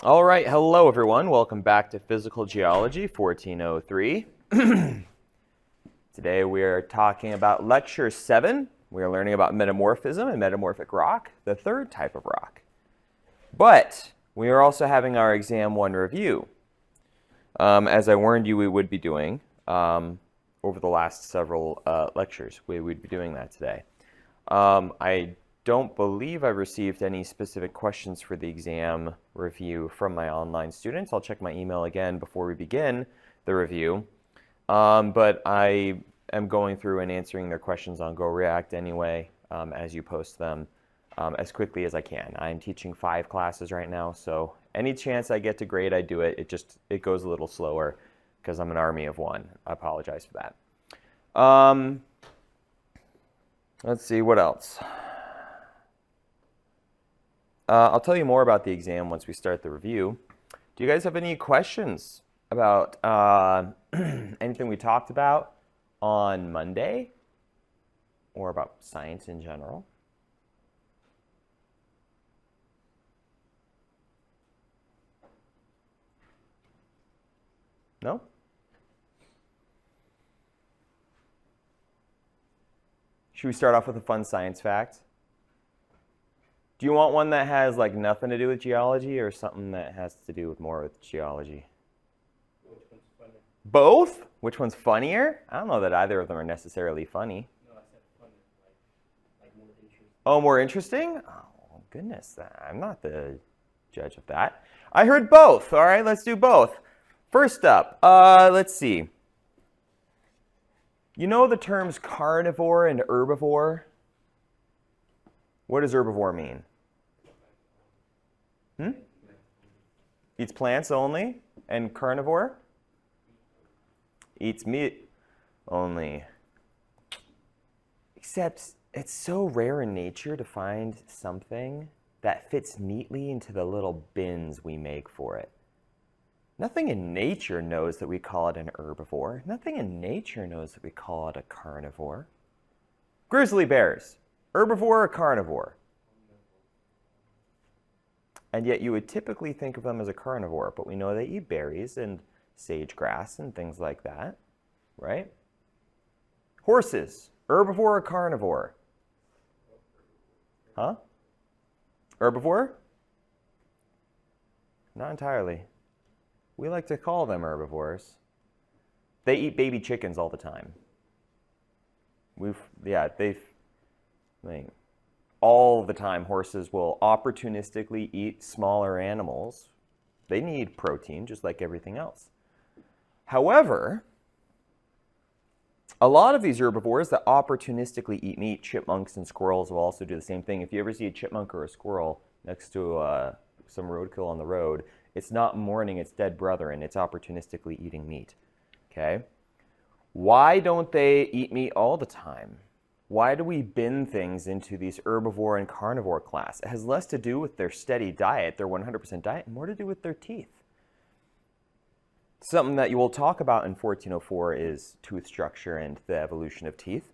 All right, hello everyone. Welcome back to Physical Geology 1403. Today we are talking about Lecture 7. We are learning about metamorphism and metamorphic rock, the third type of rock. But we are also having our Exam 1 review, as I warned you we would be doing over the last several lectures. We would be doing that today. I don't believe I received any specific questions for the exam review from my online students. I'll check my email again before we begin the review. But I am going through and answering their questions on GoReact anyway, as you post them, as quickly as I can. I'm teaching 5 classes right now, so any chance I get to grade, I do it. It goes a little slower because I'm an army of one. I apologize for that. Let's see, what else? I'll tell you more about the exam once we start the review. Do you guys have any questions about anything we talked about on Monday or about science in general? No? Should we start off with a fun science fact? Do you want one that has like nothing to do with geology or something that has to do with more with geology? Which one's funnier? Both? Which one's funnier? I don't know that either of them are necessarily funny. No, I said funny, like more interesting. Oh, more interesting? Oh, goodness. I'm not the judge of that. I heard both. All right, let's do both. First up, let's see. You know the terms carnivore and herbivore? What does herbivore mean? Eats plants only. And carnivore? Eats meat only. Except it's so rare in nature to find something that fits neatly into the little bins we make for it. Nothing in nature knows that we call it an herbivore. Nothing in nature knows that we call it a carnivore. Grizzly bears. Herbivore or carnivore? And yet you would typically think of them as a carnivore, but we know they eat berries and sage grass and things like that, right? Horses, herbivore or carnivore? Huh? Herbivore? Not entirely. We like to call them herbivores. They eat baby chickens all the time. All the time horses will opportunistically eat smaller animals. They need protein just like everything else. However, a lot of these herbivores that opportunistically eat meat, chipmunks and squirrels will also do the same thing. If you ever see a chipmunk or a squirrel next to some roadkill on the road, it's not mourning its dead brother and it's opportunistically eating meat. Okay? Why don't they eat meat all the time? Why do we bin things into these herbivore and carnivore class? It has less to do with their steady diet, their 100% diet, and more to do with their teeth. Something that you will talk about in 1404 is tooth structure and the evolution of teeth.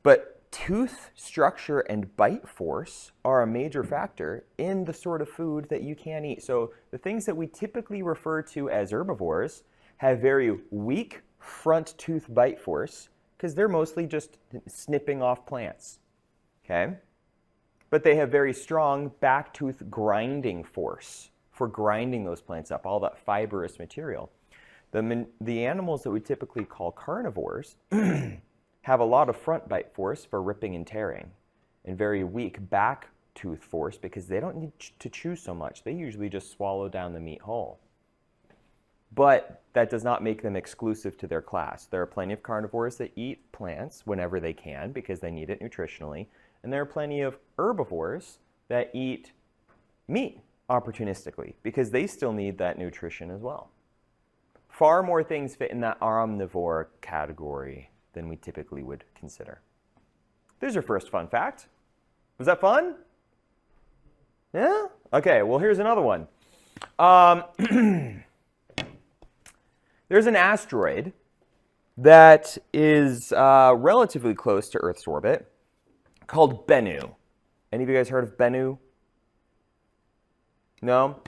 But tooth structure and bite force are a major factor in the sort of food that you can eat. So the things that we typically refer to as herbivores have very weak front tooth bite force, because they're mostly just snipping off plants, okay? But they have very strong back tooth grinding force for grinding those plants up, all that fibrous material. The animals that we typically call carnivores have a lot of front bite force for ripping and tearing, and very weak back tooth force because they don't need to chew so much. They usually just swallow down the meat whole. But that does not make them exclusive to their class. There are plenty of carnivores that eat plants whenever they can because they need it nutritionally. And there are plenty of herbivores that eat meat opportunistically because they still need that nutrition as well. Far more things fit in that omnivore category than we typically would consider. There's your first fun fact. Was that fun? Yeah? Okay, well, here's another one. There's an asteroid that is relatively close to Earth's orbit called Bennu. Any of you guys heard of Bennu? No?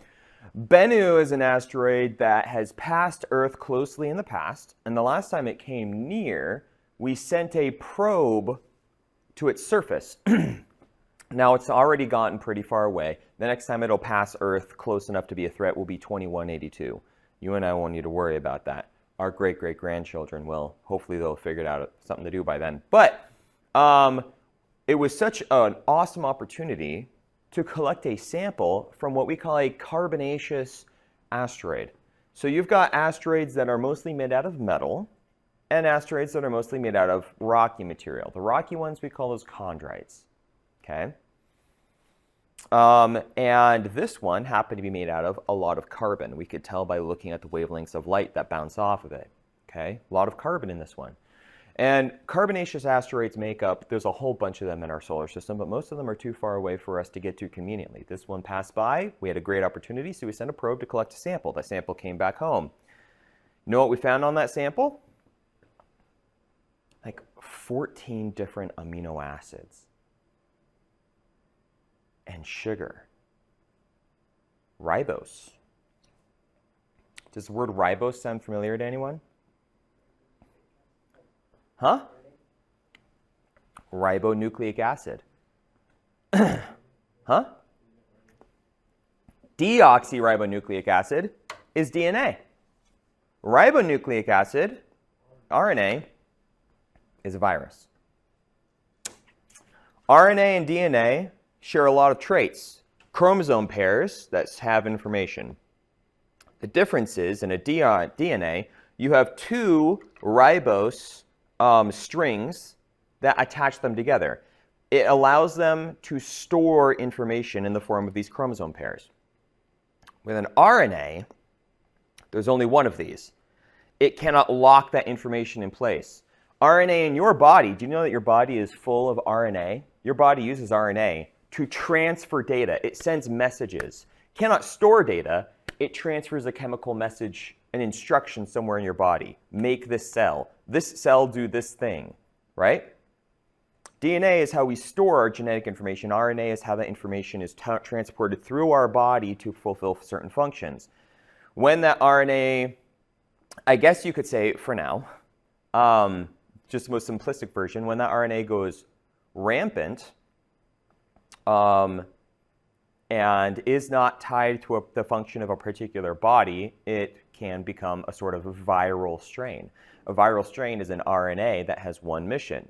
Bennu is an asteroid that has passed Earth closely in the past, and the last time it came near, we sent a probe to its surface. Now it's already gotten pretty far away. The next time it'll pass Earth close enough to be a threat will be 2182. You and I won't need to worry about that. Our great-great-grandchildren will. Hopefully they'll have figured out something to do by then. But it was such an awesome opportunity to collect a sample from what we call a carbonaceous asteroid. So you've got asteroids that are mostly made out of metal and asteroids that are mostly made out of rocky material. The rocky ones, we call those chondrites. Okay? And this one happened to be made out of a lot of carbon. We could tell by looking at the wavelengths of light that bounce off of it. Okay? A lot of carbon in this one. And carbonaceous asteroids make up, there's a whole bunch of them in our solar system, but most of them are too far away for us to get to conveniently. This one passed by. We had a great opportunity, so we sent a probe to collect a sample. That sample came back home. You know what we found on that sample? Like 14 different amino acids. And sugar. Ribose. Does the word ribose sound familiar to anyone? Huh? Ribonucleic acid. Huh? Deoxyribonucleic acid is DNA. Ribonucleic acid, RNA, is a virus. RNA and DNA share a lot of traits, chromosome pairs that have information. The difference is in a DNA, you have two ribose strings that attach them together. It allows them to store information in the form of these chromosome pairs. With an RNA, there's only one of these. It cannot lock that information in place. RNA in your body, do you know that your body is full of RNA? Your body uses RNA to transfer data. It sends messages. It cannot store data. It transfers a chemical message, an instruction somewhere in your body. Make this cell. This cell do this thing, right? DNA is how we store our genetic information. RNA is how that information is transported through our body to fulfill certain functions. When that RNA, I guess you could say for now, just the most simplistic version, when that RNA goes rampant and is not tied to the function of a particular body, it can become a sort of a viral strain. A viral strain is an RNA that has one mission: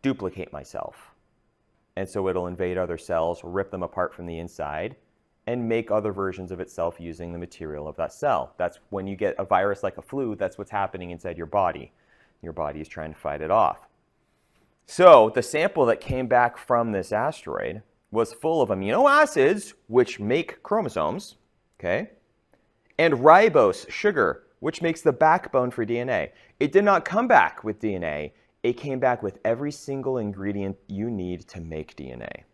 duplicate myself. And so it'll invade other cells, rip them apart from the inside, and make other versions of itself using the material of that cell. That's when you get a virus like a flu, that's what's happening inside your body. Your body is trying to fight it off. So the sample that came back from this asteroid was full of amino acids, which make chromosomes, okay, and ribose, sugar, which makes the backbone for DNA. It did not come back with DNA. It came back with every single ingredient you need to make DNA.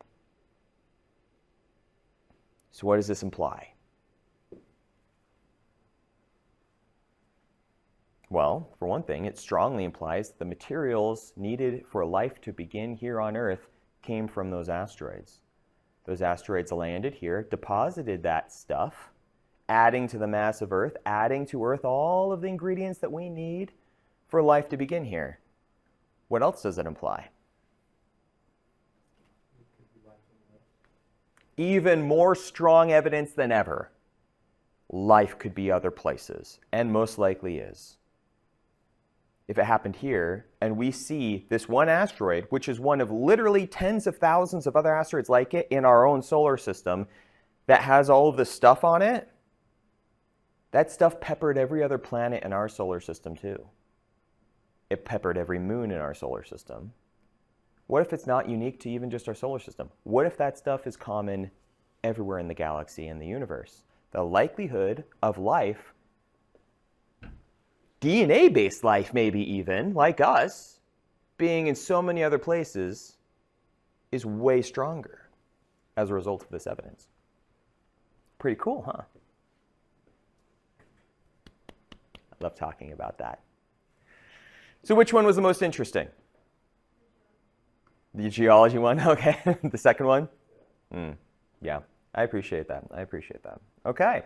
So what does this imply? Well, for one thing, it strongly implies the materials needed for life to begin here on Earth came from those asteroids. Those asteroids landed here, deposited that stuff, adding to the mass of Earth, adding to Earth all of the ingredients that we need for life to begin here. What else does it imply? Even more strong evidence than ever. Life could be other places, and most likely is. If it happened here, and we see this one asteroid, which is one of literally tens of thousands of other asteroids like it in our own solar system, that has all of this stuff on it, that stuff peppered every other planet in our solar system too. It peppered every moon in our solar system. What if it's not unique to even just our solar system? What if that stuff is common everywhere in the galaxy and the universe? The likelihood of life, DNA-based life maybe even, like us, being in so many other places is way stronger as a result of this evidence. Pretty cool, huh? I love talking about that. So which one was the most interesting? The geology one? Okay. The second one? Yeah. I appreciate that. I appreciate that. Okay,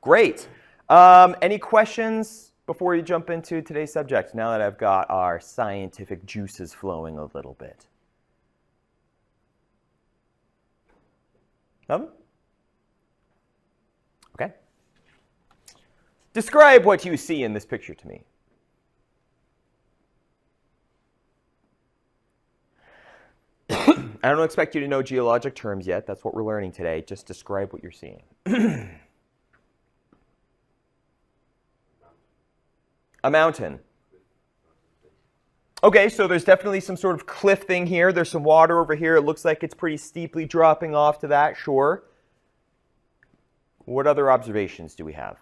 great. Any questions before we jump into today's subject, now that I've got our scientific juices flowing a little bit? Nothing? Okay. Describe what you see in this picture to me. I don't expect you to know geologic terms yet. That's what we're learning today. Just describe what you're seeing. A mountain. Okay, so there's definitely some sort of cliff thing here. There's some water over here. It looks like it's pretty steeply dropping off to that, sure. What other observations do we have?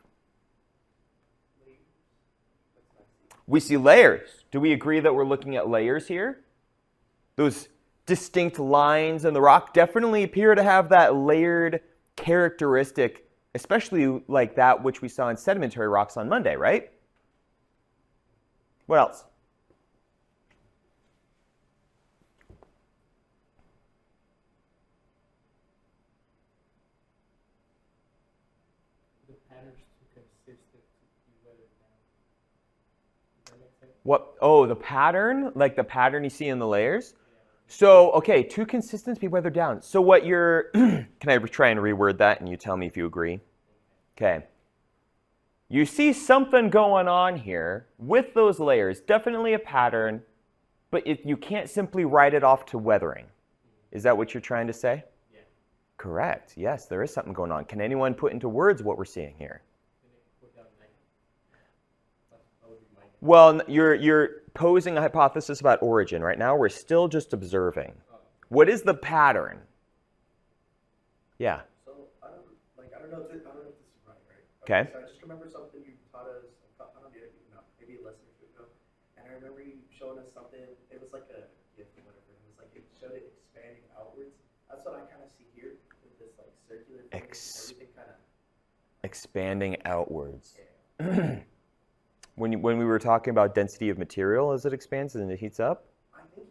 We see layers. Do we agree that we're looking at layers here? Those distinct lines in the rock definitely appear to have that layered characteristic, especially like that which we saw in sedimentary rocks on Monday, right? What else? The patterns too consistent to be weathered down. Does that make sense? What? Oh, the pattern? Like the pattern you see in the layers? So, okay, too consistent to be weathered down. So what you're, can I try and reword that and you tell me if you agree? Okay. You see something going on here with those layers, definitely a pattern, but you can't simply write it off to weathering. Is that what you're trying to say? Yeah. Correct. Yes, there is something going on. Can anyone put into words what we're seeing here? Then they put down like, that would be my guess. Well, you're posing a hypothesis about origin. Right now, we're still just observing. What is the pattern? Yeah. So I don't know if this is right? Okay. So I just remember something you taught us. I don't know, maybe a lesson or two ago, and I remember you showing us something. It was like a gift or whatever. It was like it showed it expanding outwards. That's what I kind of see here with this like circular thing. Everything kind of Expanding outwards. yeah. When we were talking about density of material as it expands and it heats up? I think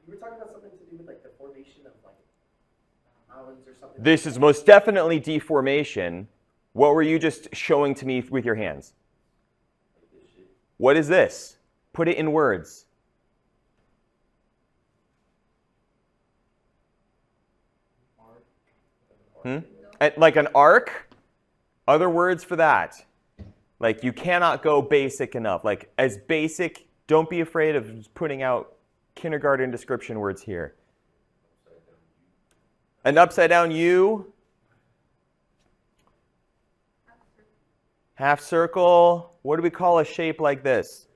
you were talking about something to do with like the formation of like mountains or something. This is most definitely deformation. What were you just showing to me with your hands? Like this shit. What is this? Put it in words. Like an arc? Other words for that? Like you cannot go basic enough. Like as basic, don't be afraid of putting out kindergarten description words here. An upside down U. Half circle. What do we call a shape like this?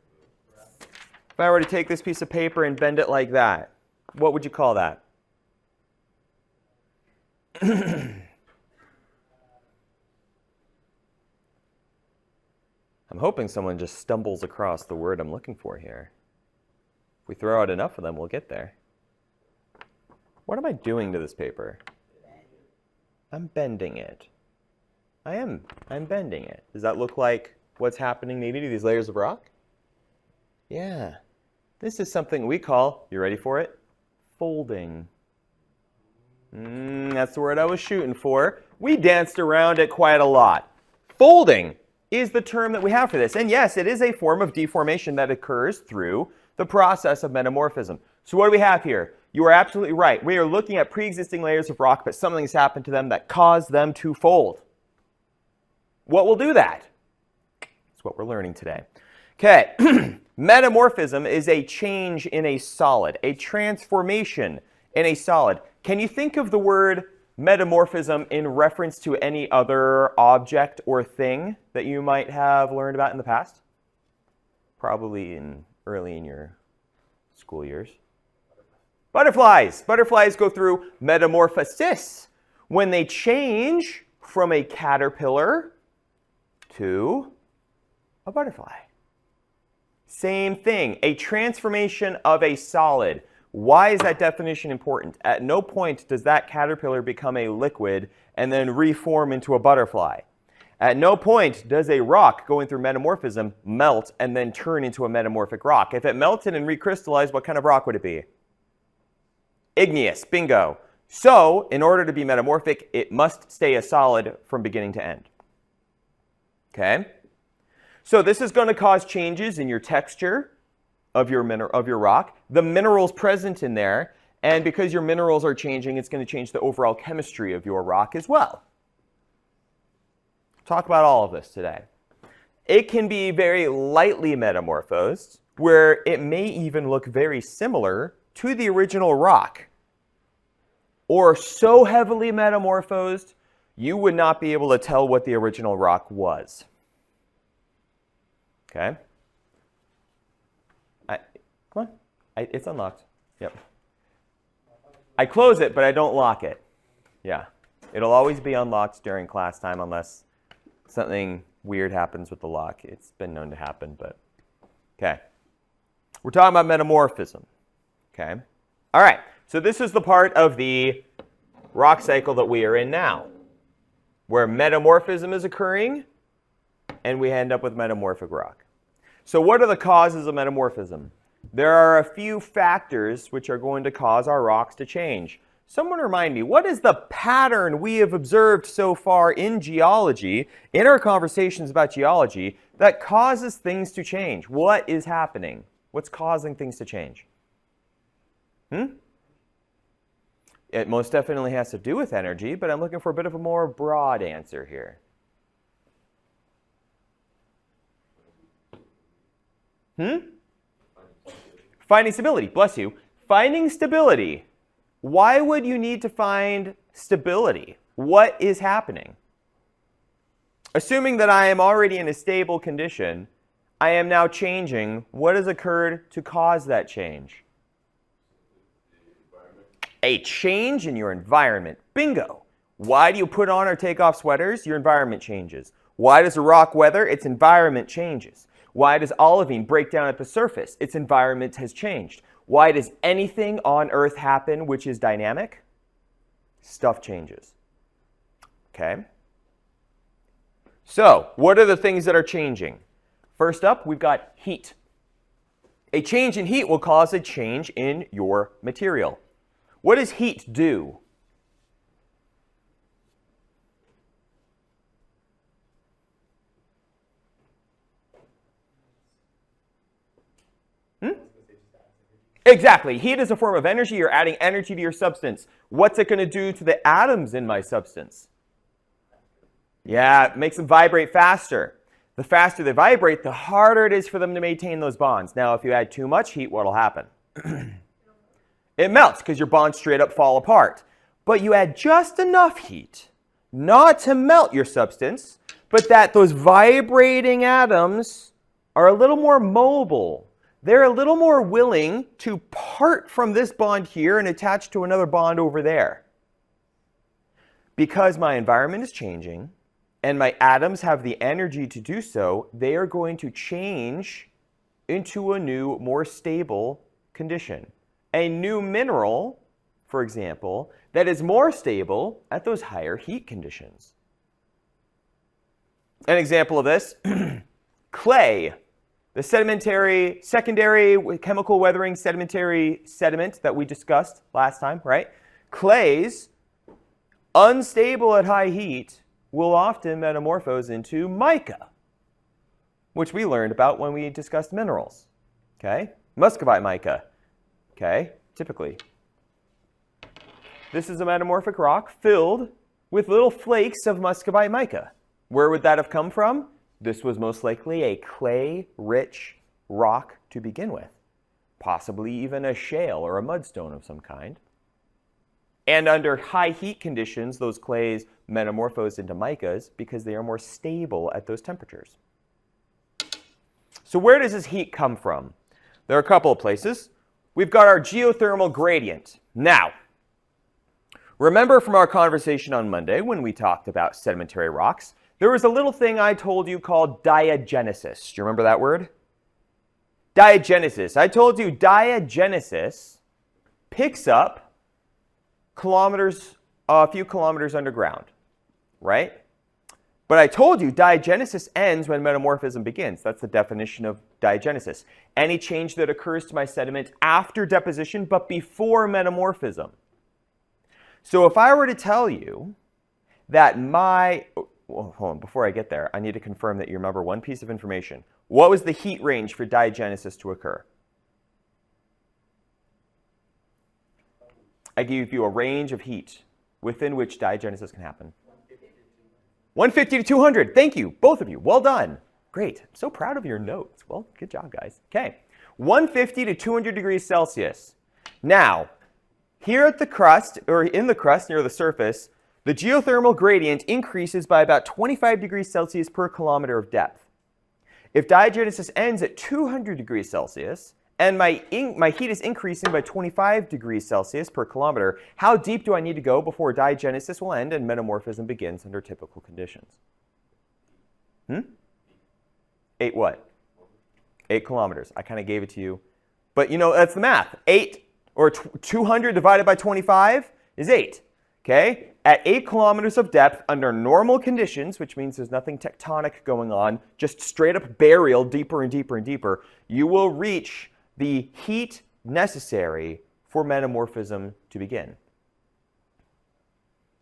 If I were to take this piece of paper and bend it like that, what would you call that? I'm hoping someone just stumbles across the word I'm looking for here. If we throw out enough of them, we'll get there. What am I doing to this paper? I'm bending it. I'm bending it. Does that look like what's happening maybe to these layers of rock? Yeah. This is something we call, you ready for it? Folding. That's the word I was shooting for. We danced around it quite a lot. Folding is the term that we have for this. And yes, it is a form of deformation that occurs through the process of metamorphism. So what do we have here? You are absolutely right. We are looking at pre-existing layers of rock, but something's happened to them that caused them to fold. What will do that? That's what we're learning today. Okay, metamorphism is a change in a solid, a transformation in a solid. Can you think of the word metamorphism in reference to any other object or thing that you might have learned about in the past? Probably early in your school years. Butterflies. Butterflies go through metamorphosis when they change from a caterpillar to a butterfly. Same thing, a transformation of a solid. Why is that definition important? At no point does that caterpillar become a liquid and then reform into a butterfly. At no point does a rock going through metamorphism melt and then turn into a metamorphic rock. If it melted and recrystallized, what kind of rock would it be? Igneous, bingo. So, in order to be metamorphic, it must stay a solid from beginning to end. Okay? So this is going to cause changes in your texture of your rock, the minerals present in there, and because your minerals are changing, it's going to change the overall chemistry of your rock as well. Talk about all of this today. It can be very lightly metamorphosed, where it may even look very similar to the original rock, or so heavily metamorphosed, you would not be able to tell what the original rock was. Okay? Come on. It's unlocked. Yep. I close it, but I don't lock it. Yeah. It'll always be unlocked during class time unless something weird happens with the lock. It's been known to happen, but okay. We're talking about metamorphism. Okay? All right. So this is the part of the rock cycle that we are in now, where metamorphism is occurring, and we end up with metamorphic rock. So what are the causes of metamorphism? There are a few factors which are going to cause our rocks to change. Someone remind me, what is the pattern we have observed so far in geology, in our conversations about geology, that causes things to change? What is happening? What's causing things to change? It most definitely has to do with energy, but I'm looking for a bit of a more broad answer here. Finding stability. Bless you. Finding stability. Why would you need to find stability? What is happening? Assuming that I am already in a stable condition, I am now changing. What has occurred to cause that change? A change in your environment. Bingo. Why do you put on or take off sweaters? Your environment changes. Why does a rock weather? Its environment changes. Why does olivine break down at the surface? Its environment has changed. Why does anything on Earth happen which is dynamic? Stuff changes. Okay? So, what are the things that are changing? First up, we've got heat. A change in heat will cause a change in your material. What does heat do? Exactly. Heat is a form of energy. You're adding energy to your substance. What's it going to do to the atoms in my substance? Yeah, it makes them vibrate faster. The faster they vibrate, the harder it is for them to maintain those bonds. Now, if you add too much heat, what will happen? It melts because your bonds straight up fall apart. But you add just enough heat, not to melt your substance, but that those vibrating atoms are a little more mobile. They're a little more willing to part from this bond here and attach to another bond over there. Because my environment is changing and my atoms have the energy to do so, they are going to change into a new, more stable condition. A new mineral, for example, that is more stable at those higher heat conditions. An example of this, clay. The secondary chemical weathering sedimentary sediment that we discussed last time, right? Clays, unstable at high heat, will often metamorphose into mica, which we learned about when we discussed minerals, okay? Muscovite mica, okay, typically. This is a metamorphic rock filled with little flakes of muscovite mica. Where would that have come from? This was most likely a clay-rich rock to begin with, possibly even a shale or a mudstone of some kind. And under high heat conditions, those clays metamorphose into micas because they are more stable at those temperatures. So where does this heat come from? There are a couple of places. We've got our geothermal gradient. Now, remember from our conversation on Monday when we talked about sedimentary rocks, there was a little thing I told you called diagenesis. Do you remember that word? Diagenesis. I told you diagenesis picks up a few kilometers underground, right? But I told you diagenesis ends when metamorphism begins. That's the definition of diagenesis. Any change that occurs to my sediment after deposition but before metamorphism. So if I were to tell you that well, hold on, before I get there, I need to confirm that you remember one piece of information. What was the heat range for diagenesis to occur? I gave you a range of heat within which diagenesis can happen. 150 to 200. Thank you, both of you. Well done. Great. I'm so proud of your notes. Well, good job, guys. Okay. 150 to 200 degrees Celsius. Now, here at the crust, or in the crust near the surface, the geothermal gradient increases by about 25 degrees Celsius per kilometer of depth. If diagenesis ends at 200 degrees Celsius, and my heat is increasing by 25 degrees Celsius per kilometer, how deep do I need to go before diagenesis will end and metamorphism begins under typical conditions? 8 what? 8 kilometers. I kind of gave it to you. But you know, that's the math. 200 divided by 25 is 8. Okay? At 8 kilometers of depth under normal conditions, which means there's nothing tectonic going on, just straight up burial deeper and deeper and deeper, you will reach the heat necessary for metamorphism to begin.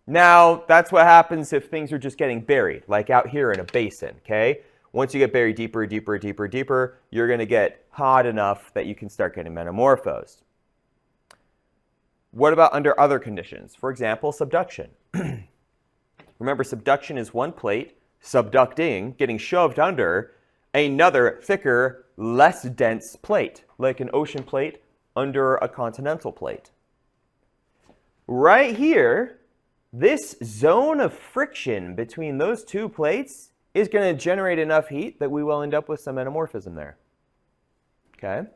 Now, that's what happens if things are just getting buried, like out here in a basin, okay? Once you get buried deeper, deeper, deeper, deeper, you're going to get hot enough that you can start getting metamorphosed. What about under other conditions? For example, subduction. Remember, subduction is one plate subducting, getting shoved under another thicker, less dense plate, like an ocean plate under a continental plate. Right here, this zone of friction between those two plates is going to generate enough heat that we will end up with some metamorphism there. Okay?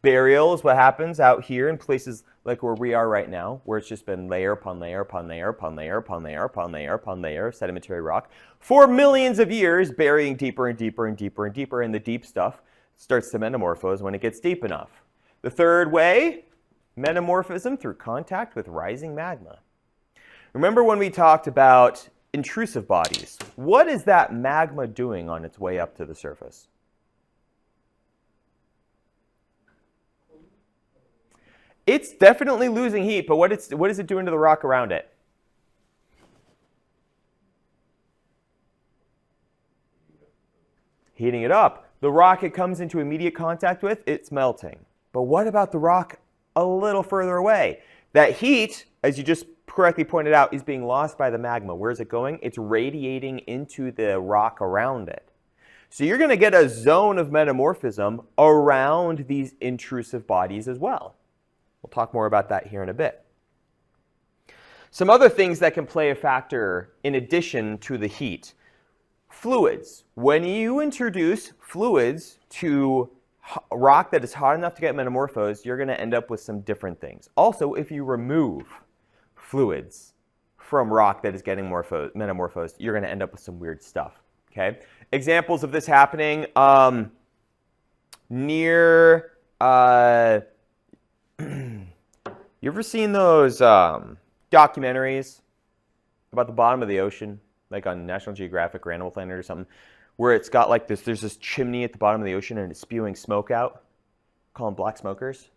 Burial is what happens out here in places like where we are right now, where it's just been layer upon layer upon layer upon layer upon layer upon layer upon layer of sedimentary rock for millions of years, burying deeper and deeper and deeper and deeper, and the deep stuff starts to metamorphose when it gets deep enough. The third way, metamorphism through contact with rising magma. Remember when we talked about intrusive bodies? What is that magma doing on its way up to the surface? It's definitely losing heat, but what is it doing to the rock around it? Heating it up. The rock it comes into immediate contact with, it's melting. But what about the rock a little further away? That heat, as you just correctly pointed out, is being lost by the magma. Where is it going? It's radiating into the rock around it. So you're going to get a zone of metamorphism around these intrusive bodies as well. We'll talk more about that here in a bit. Some other things that can play a factor in addition to the heat. Fluids. When you introduce fluids to rock that is hot enough to get metamorphosed, you're going to end up with some different things. Also, if you remove fluids from rock that is getting metamorphosed, you're going to end up with some weird stuff. Okay? Examples of this happening near... you ever seen those documentaries about the bottom of the ocean, like on National Geographic or Animal Planet or something, where it's got like this, there's this chimney at the bottom of the ocean and it's spewing smoke out? Call them black smokers.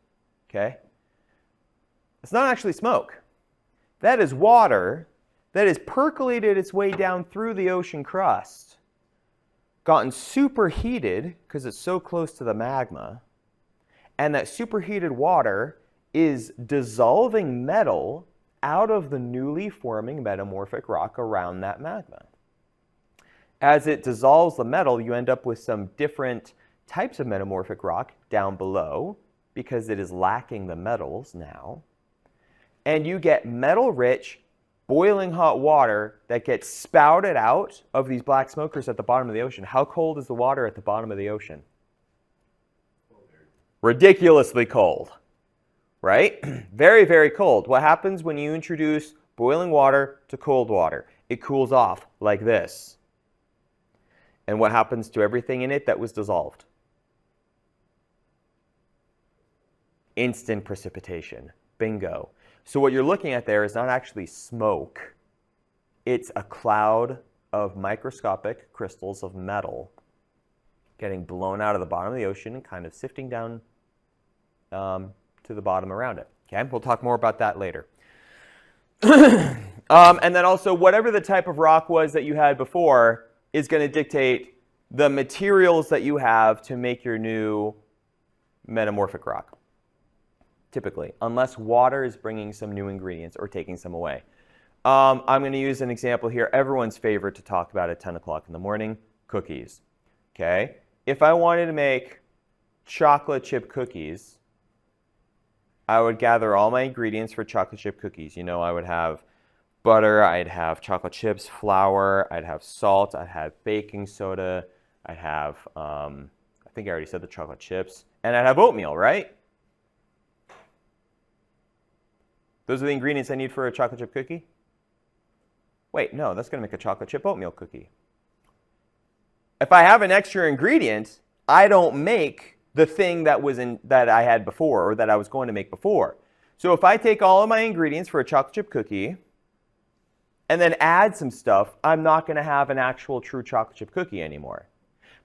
Okay? It's not actually smoke. That is water that has percolated its way down through the ocean crust, gotten superheated because it's so close to the magma, and that superheated water is dissolving metal out of the newly forming metamorphic rock around that magma. As it dissolves the metal, you end up with some different types of metamorphic rock down below because it is lacking the metals now. And you get metal-rich, boiling hot water that gets spouted out of these black smokers at the bottom of the ocean. How cold is the water at the bottom of the ocean? Ridiculously cold, right? Very, very cold. What happens when you introduce boiling water to cold water? It cools off like this. And what happens to everything in it that was dissolved? Instant precipitation. Bingo. So what you're looking at there is not actually smoke. It's a cloud of microscopic crystals of metal getting blown out of the bottom of the ocean and kind of sifting down to the bottom around it. Okay, we'll talk more about that later. And then also, whatever the type of rock was that you had before is going to dictate the materials that you have to make your new metamorphic rock, typically, unless water is bringing some new ingredients or taking some away. I'm going to use an example here, everyone's favorite to talk about at 10 o'clock in the morning, cookies. Okay? If I wanted to make chocolate chip cookies, I would gather all my ingredients for chocolate chip cookies. You know, I would have butter, I'd have chocolate chips, flour, I'd have salt, I'd have baking soda, I'd have, I think I already said the chocolate chips, and I'd have oatmeal, right? Those are the ingredients I need for a chocolate chip cookie? Wait, no, that's going to make a chocolate chip oatmeal cookie. If I have an extra ingredient, I don't make the thing that I had before or that I was going to make before. So if I take all of my ingredients for a chocolate chip cookie and then add some stuff, I'm not going to have an actual true chocolate chip cookie anymore.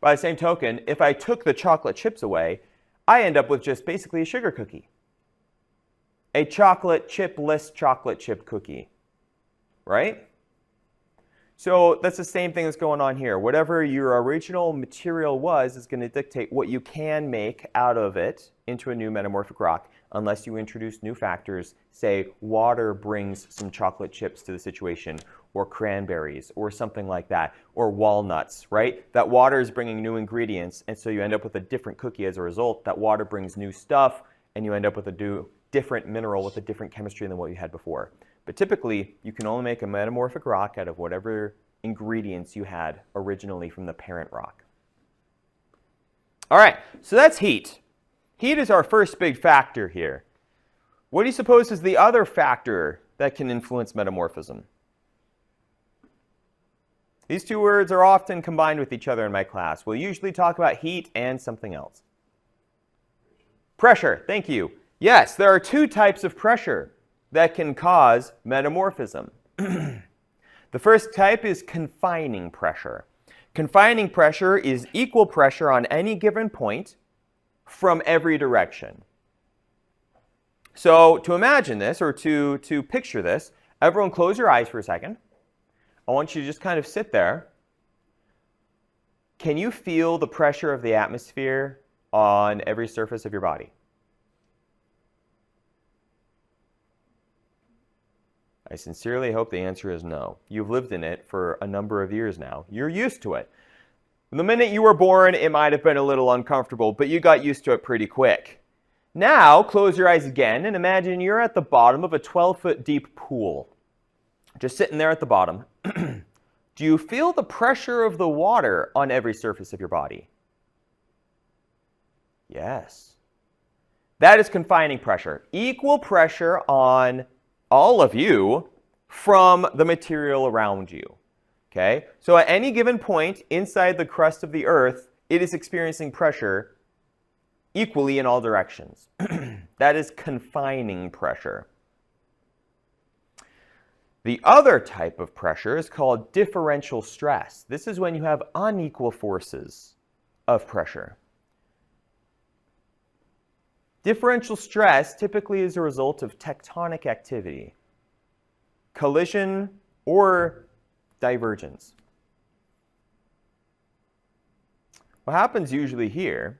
By the same token, if I took the chocolate chips away, I end up with just basically a sugar cookie. A chocolate chip-less chocolate chip cookie, right? So that's the same thing that's going on here. Whatever your original material was is going to dictate what you can make out of it into a new metamorphic rock, unless you introduce new factors. Say water brings some chocolate chips to the situation, or cranberries, or something like that, or walnuts, right? That water is bringing new ingredients, and so you end up with a different cookie as a result. That water brings new stuff, and you end up with a different mineral with a different chemistry than what you had before. But typically, you can only make a metamorphic rock out of whatever ingredients you had originally from the parent rock. All right, so that's heat. Heat is our first big factor here. What do you suppose is the other factor that can influence metamorphism? These two words are often combined with each other in my class. We'll usually talk about heat and something else. Pressure, thank you. Yes, there are two types of pressure that can cause metamorphism. The first type is confining pressure. Confining pressure is equal pressure on any given point from every direction. So to imagine this, or to picture this, everyone close your eyes for a second. I want you to just kind of sit there. Can you feel the pressure of the atmosphere on every surface of your body? I sincerely hope the answer is no. You've lived in it for a number of years now. You're used to it. The minute you were born, it might have been a little uncomfortable, but you got used to it pretty quick. Now, close your eyes again and imagine you're at the bottom of a 12-foot deep pool. Just sitting there at the bottom. Do you feel the pressure of the water on every surface of your body? Yes. That is confining pressure. Equal pressure on all of you from the material around you. Okay? So at any given point inside the crust of the Earth, it is experiencing pressure equally in all directions. That is confining pressure. The other type of pressure is called differential stress. This is when you have unequal forces of pressure. Differential stress typically is a result of tectonic activity, collision, or divergence. What happens usually here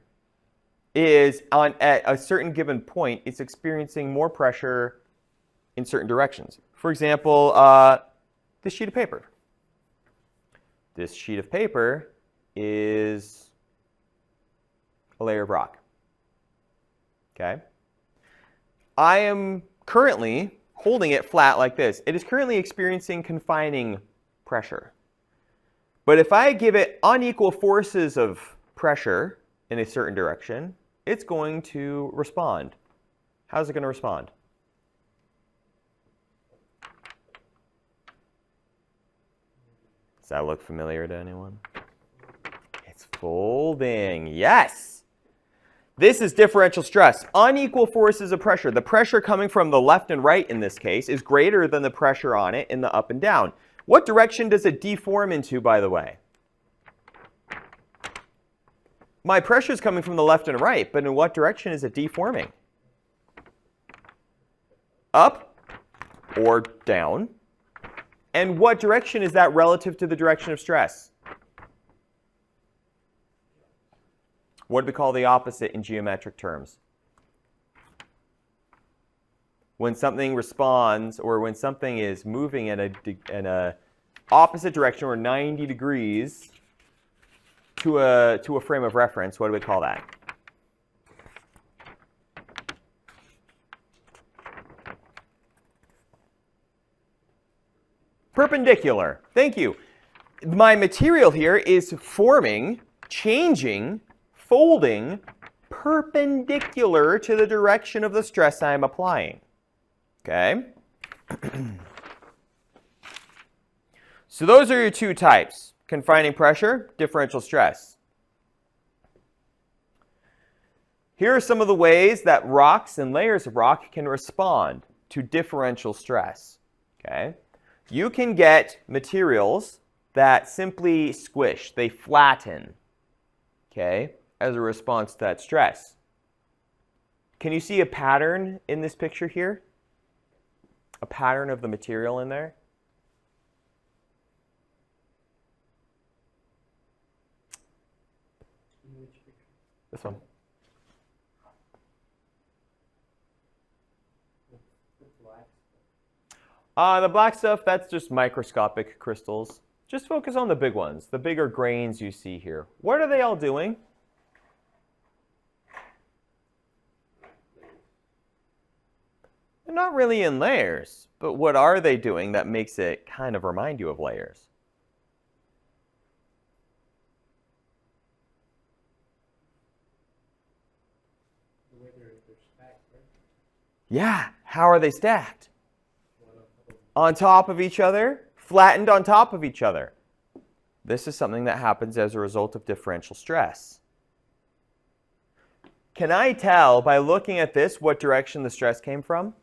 is at a certain given point, it's experiencing more pressure in certain directions. For example, this sheet of paper. This sheet of paper is a layer of rock. Okay? I am currently holding it flat like this. It is currently experiencing confining pressure. But if I give it unequal forces of pressure in a certain direction, it's going to respond. How's it going to respond? Does that look familiar to anyone? It's folding. Yes! This is differential stress. Unequal forces of pressure. The pressure coming from the left and right in this case is greater than the pressure on it in the up and down. What direction does it deform into, by the way? My pressure is coming from the left and right, but in what direction is it deforming? Up or down. And what direction is that relative to the direction of stress? What do we call the opposite in geometric terms? When something responds, or when something is moving in a opposite direction, or 90 degrees to a frame of reference, what do we call that? Perpendicular. Thank you. My material here is forming, changing, folding perpendicular to the direction of the stress I am applying. Okay? So those are your two types: confining pressure, differential stress. Here are some of the ways that rocks and layers of rock can respond to differential stress. Okay? You can get materials that simply squish, they flatten, okay, as a response to that stress. Can you see a pattern in this picture here? A pattern of the material in there? This one. The black stuff, that's just microscopic crystals. Just focus on the big ones, the bigger grains you see here. What are they all doing? They're not really in layers, but what are they doing that makes it kind of remind you of layers? The way they're stacked, right? Yeah, how are they stacked? On top of each other, flattened on top of each other. This is something that happens as a result of differential stress. Can I tell by looking at this what direction the stress came from?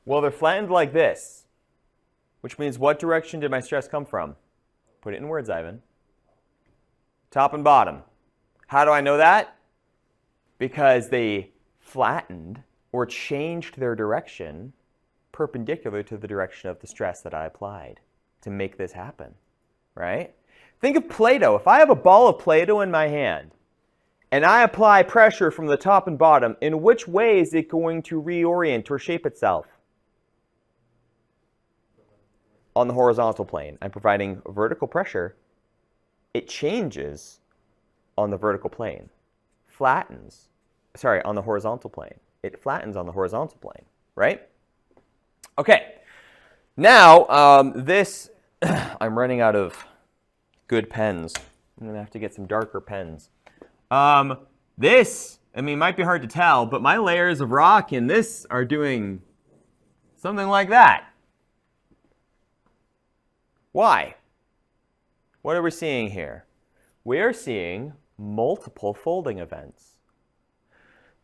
Well, they're flattened like this, which means what direction did my stress come from? Put it in words, Ivan. Top and bottom. How do I know that? Because they flattened or changed their direction perpendicular to the direction of the stress that I applied to make this happen, right? Think of Play-Doh. If I have a ball of Play-Doh in my hand and I apply pressure from the top and bottom, in which way is it going to reorient or shape itself? On the horizontal plane. I'm providing vertical pressure. It changes on the vertical plane. Flattens. Sorry, on the horizontal plane. It flattens on the horizontal plane, right? Okay. Now, this, I'm running out of good pens. I'm going to have to get some darker pens. This, I mean, might be hard to tell, but my layers of rock in this are doing something like that. Why? What are we seeing here? We are seeing multiple folding events.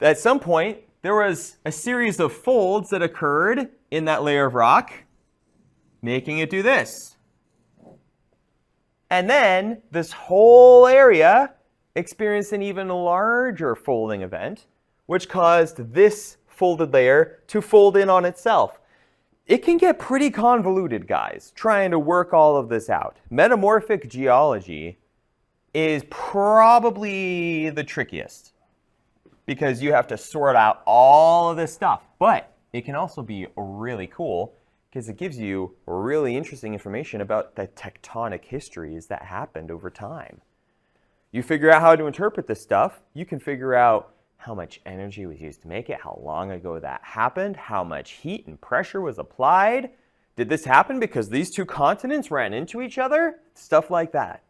At some point, there was a series of folds that occurred in that layer of rock, making it do this. And then this whole area experienced an even larger folding event, which caused this folded layer to fold in on itself. It can get pretty convoluted, guys, trying to work all of this out. Metamorphic geology is probably the trickiest because you have to sort out all of this stuff. But it can also be really cool because it gives you really interesting information about the tectonic histories that happened over time. You figure out how to interpret this stuff, you can figure out how much energy was used to make it, how long ago that happened, how much heat and pressure was applied. Did this happen because these two continents ran into each other? Stuff like that.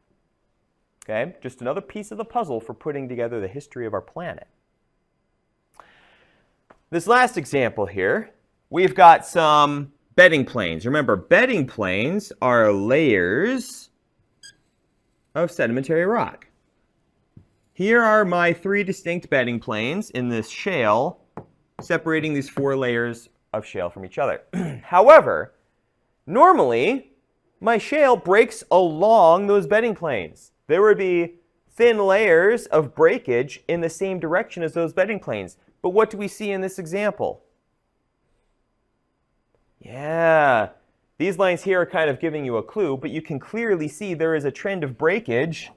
Okay, just another piece of the puzzle for putting together the history of our planet. This last example here, we've got some bedding planes. Remember, bedding planes are layers of sedimentary rock. Here are my 3 distinct bedding planes in this shale, separating these 4 layers of shale from each other. However, normally, my shale breaks along those bedding planes. There would be thin layers of breakage in the same direction as those bedding planes. But what do we see in this example? Yeah, these lines here are kind of giving you a clue, but you can clearly see there is a trend of breakage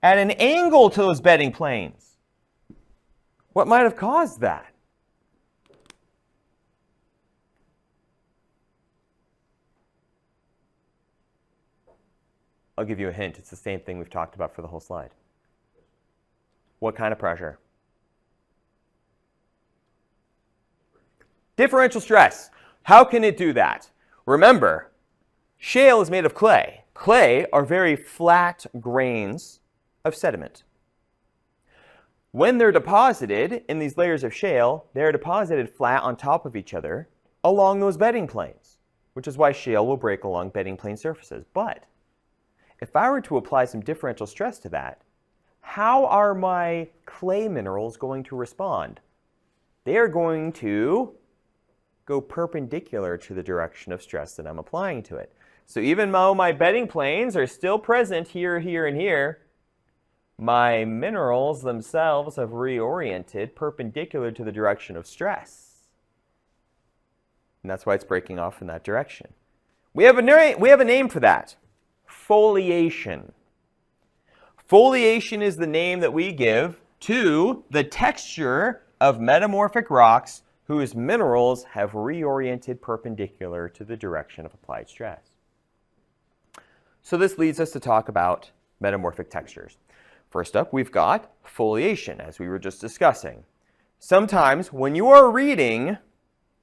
at an angle to those bedding planes. What might have caused that? I'll give you a hint. It's the same thing we've talked about for the whole slide. What kind of pressure? Differential stress. How can it do that? Remember, shale is made of clay. Clay are very flat grains of sediment. When they're deposited in these layers of shale, they're deposited flat on top of each other along those bedding planes, which is why shale will break along bedding plane surfaces. But if I were to apply some differential stress to that, how are my clay minerals going to respond? They are going to go perpendicular to the direction of stress that I'm applying to it. So even though my bedding planes are still present here, here, and here, my minerals themselves have reoriented perpendicular to the direction of stress. And that's why it's breaking off in that direction. We have a name for that. Foliation. Foliation is the name that we give to the texture of metamorphic rocks whose minerals have reoriented perpendicular to the direction of applied stress. So this leads us to talk about metamorphic textures. First up, we've got foliation, as we were just discussing. Sometimes when you are reading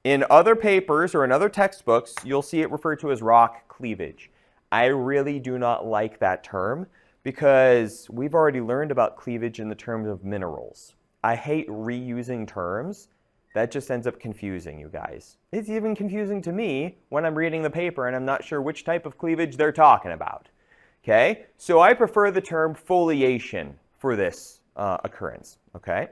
in other papers or in other textbooks, you'll see it referred to as rock cleavage. I really do not like that term because we've already learned about cleavage in the terms of minerals. I hate reusing terms. That just ends up confusing you guys. It's even confusing to me when I'm reading the paper and I'm not sure which type of cleavage they're talking about. Okay, so I prefer the term foliation for this occurrence. Okay,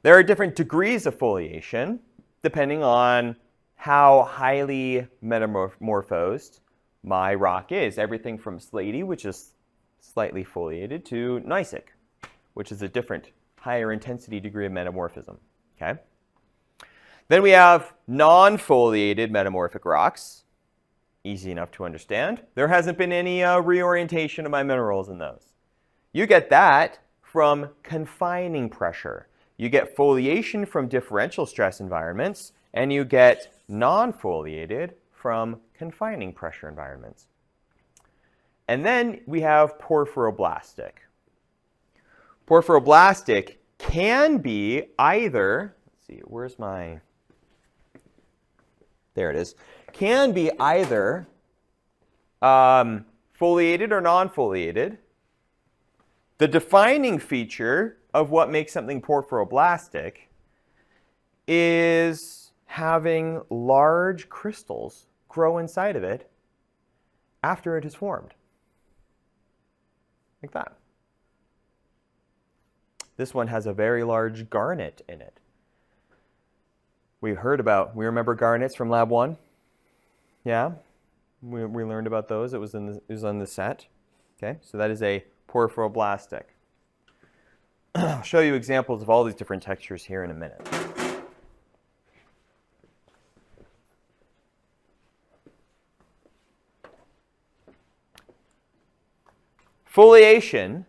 there are different degrees of foliation depending on how highly metamorphosed my rock is. Everything from slaty, which is slightly foliated, to gneissic, which is a different, higher intensity degree of metamorphism. Okay. Then we have non-foliated metamorphic rocks. Easy enough to understand. There hasn't been any reorientation of my minerals in those. You get that from confining pressure. You get foliation from differential stress environments, and you get non-foliated from confining pressure environments. And then we have porphyroblastic. Porphyroblastic can be either, let's see, where's my, there it is, can be either foliated or non-foliated. The defining feature of what makes something porphyroblastic is having large crystals grow inside of it after it is formed. Like that. This one has a very large garnet in it. We remember garnets from Lab 1? Yeah? We learned about those. It was on the set. Okay, so that is a porphyroblastic. I'll show you examples of all these different textures here in a minute. Foliation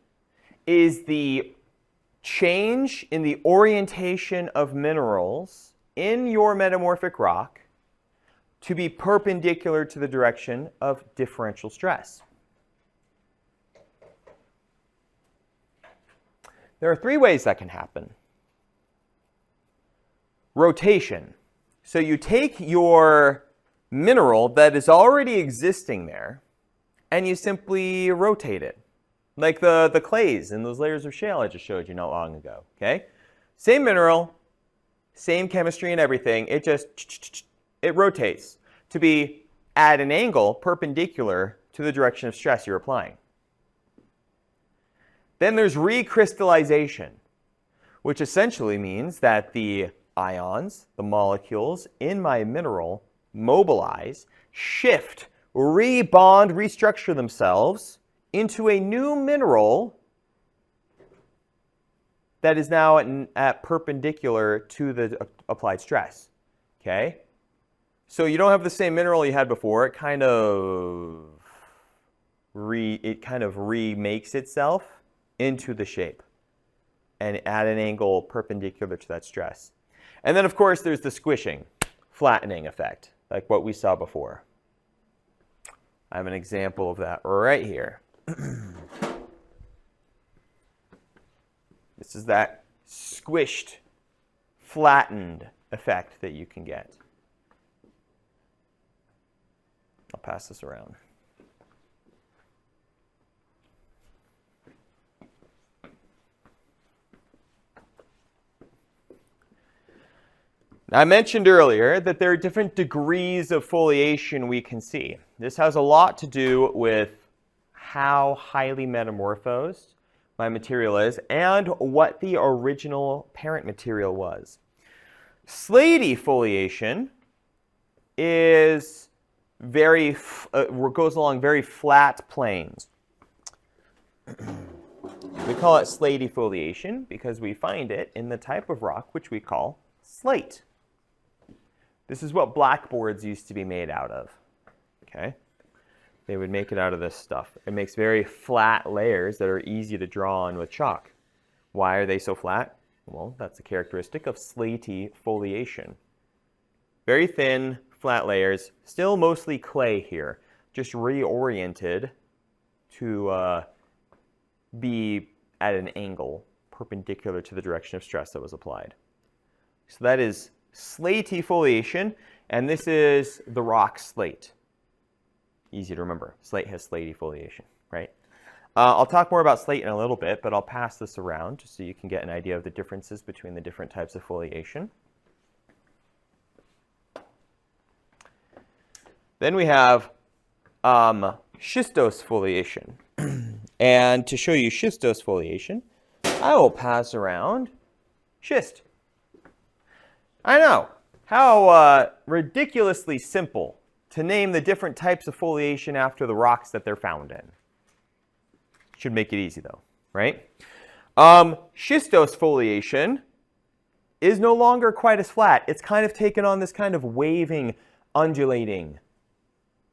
is the change in the orientation of minerals in your metamorphic rock to be perpendicular to the direction of differential stress. There are three ways that can happen. Rotation. So you take your mineral that is already existing there and you simply rotate it. Like the clays in those layers of shale I just showed you not long ago. Okay? Same mineral, same chemistry and everything. It rotates to be at an angle perpendicular to the direction of stress you're applying. Then there's recrystallization, which essentially means that the ions, the molecules in my mineral mobilize, shift, rebond, restructure themselves into a new mineral that is now at perpendicular to the applied stress. Okay? So you don't have the same mineral you had before. It kind of remakes itself into the shape and at an angle perpendicular to that stress. And then, of course, there's the squishing, flattening effect, like what we saw before. I have an example of that right here. This is that squished, flattened effect that you can get. I'll pass this around. I mentioned earlier that there are different degrees of foliation we can see. This has a lot to do with how highly metamorphosed my material is and what the original parent material was. Slaty foliation is goes along very flat planes. We call it slaty foliation because we find it in the type of rock which we call slate. This is what blackboards used to be made out of. Okay? They would make it out of this stuff. It makes very flat layers that are easy to draw on with chalk. Why are they so flat? Well, that's a characteristic of slaty foliation. Very thin, flat layers, still mostly clay here, just reoriented to be at an angle perpendicular to the direction of stress that was applied. So that is slaty foliation, and this is the rock slate. Easy to remember. Slate has slaty foliation, right? I'll talk more about slate in a little bit, but I'll pass this around just so you can get an idea of the differences between the different types of foliation. Then we have schistose foliation. And to show you schistose foliation, I will pass around schist. I know, how ridiculously simple to name the different types of foliation after the rocks that they're found in. Should make it easy though, right? Schistose foliation is no longer quite as flat. It's kind of taken on this kind of waving, undulating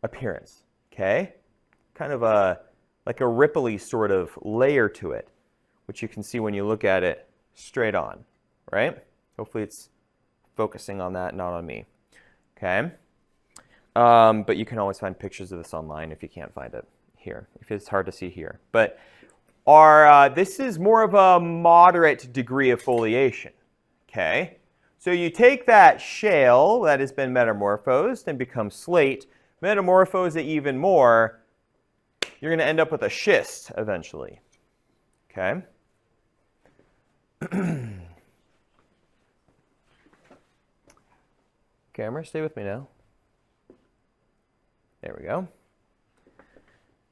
appearance, okay? Kind of like a ripply sort of layer to it, which you can see when you look at it straight on, right? Hopefully it's focusing on that, not on me, okay? But you can always find pictures of this online if you can't find it here, if it's hard to see here. But this is more of a moderate degree of foliation, okay? So you take that shale that has been metamorphosed and becomes slate, metamorphose it even more, you're going to end up with a schist eventually, okay? Camera, stay with me now. There we go.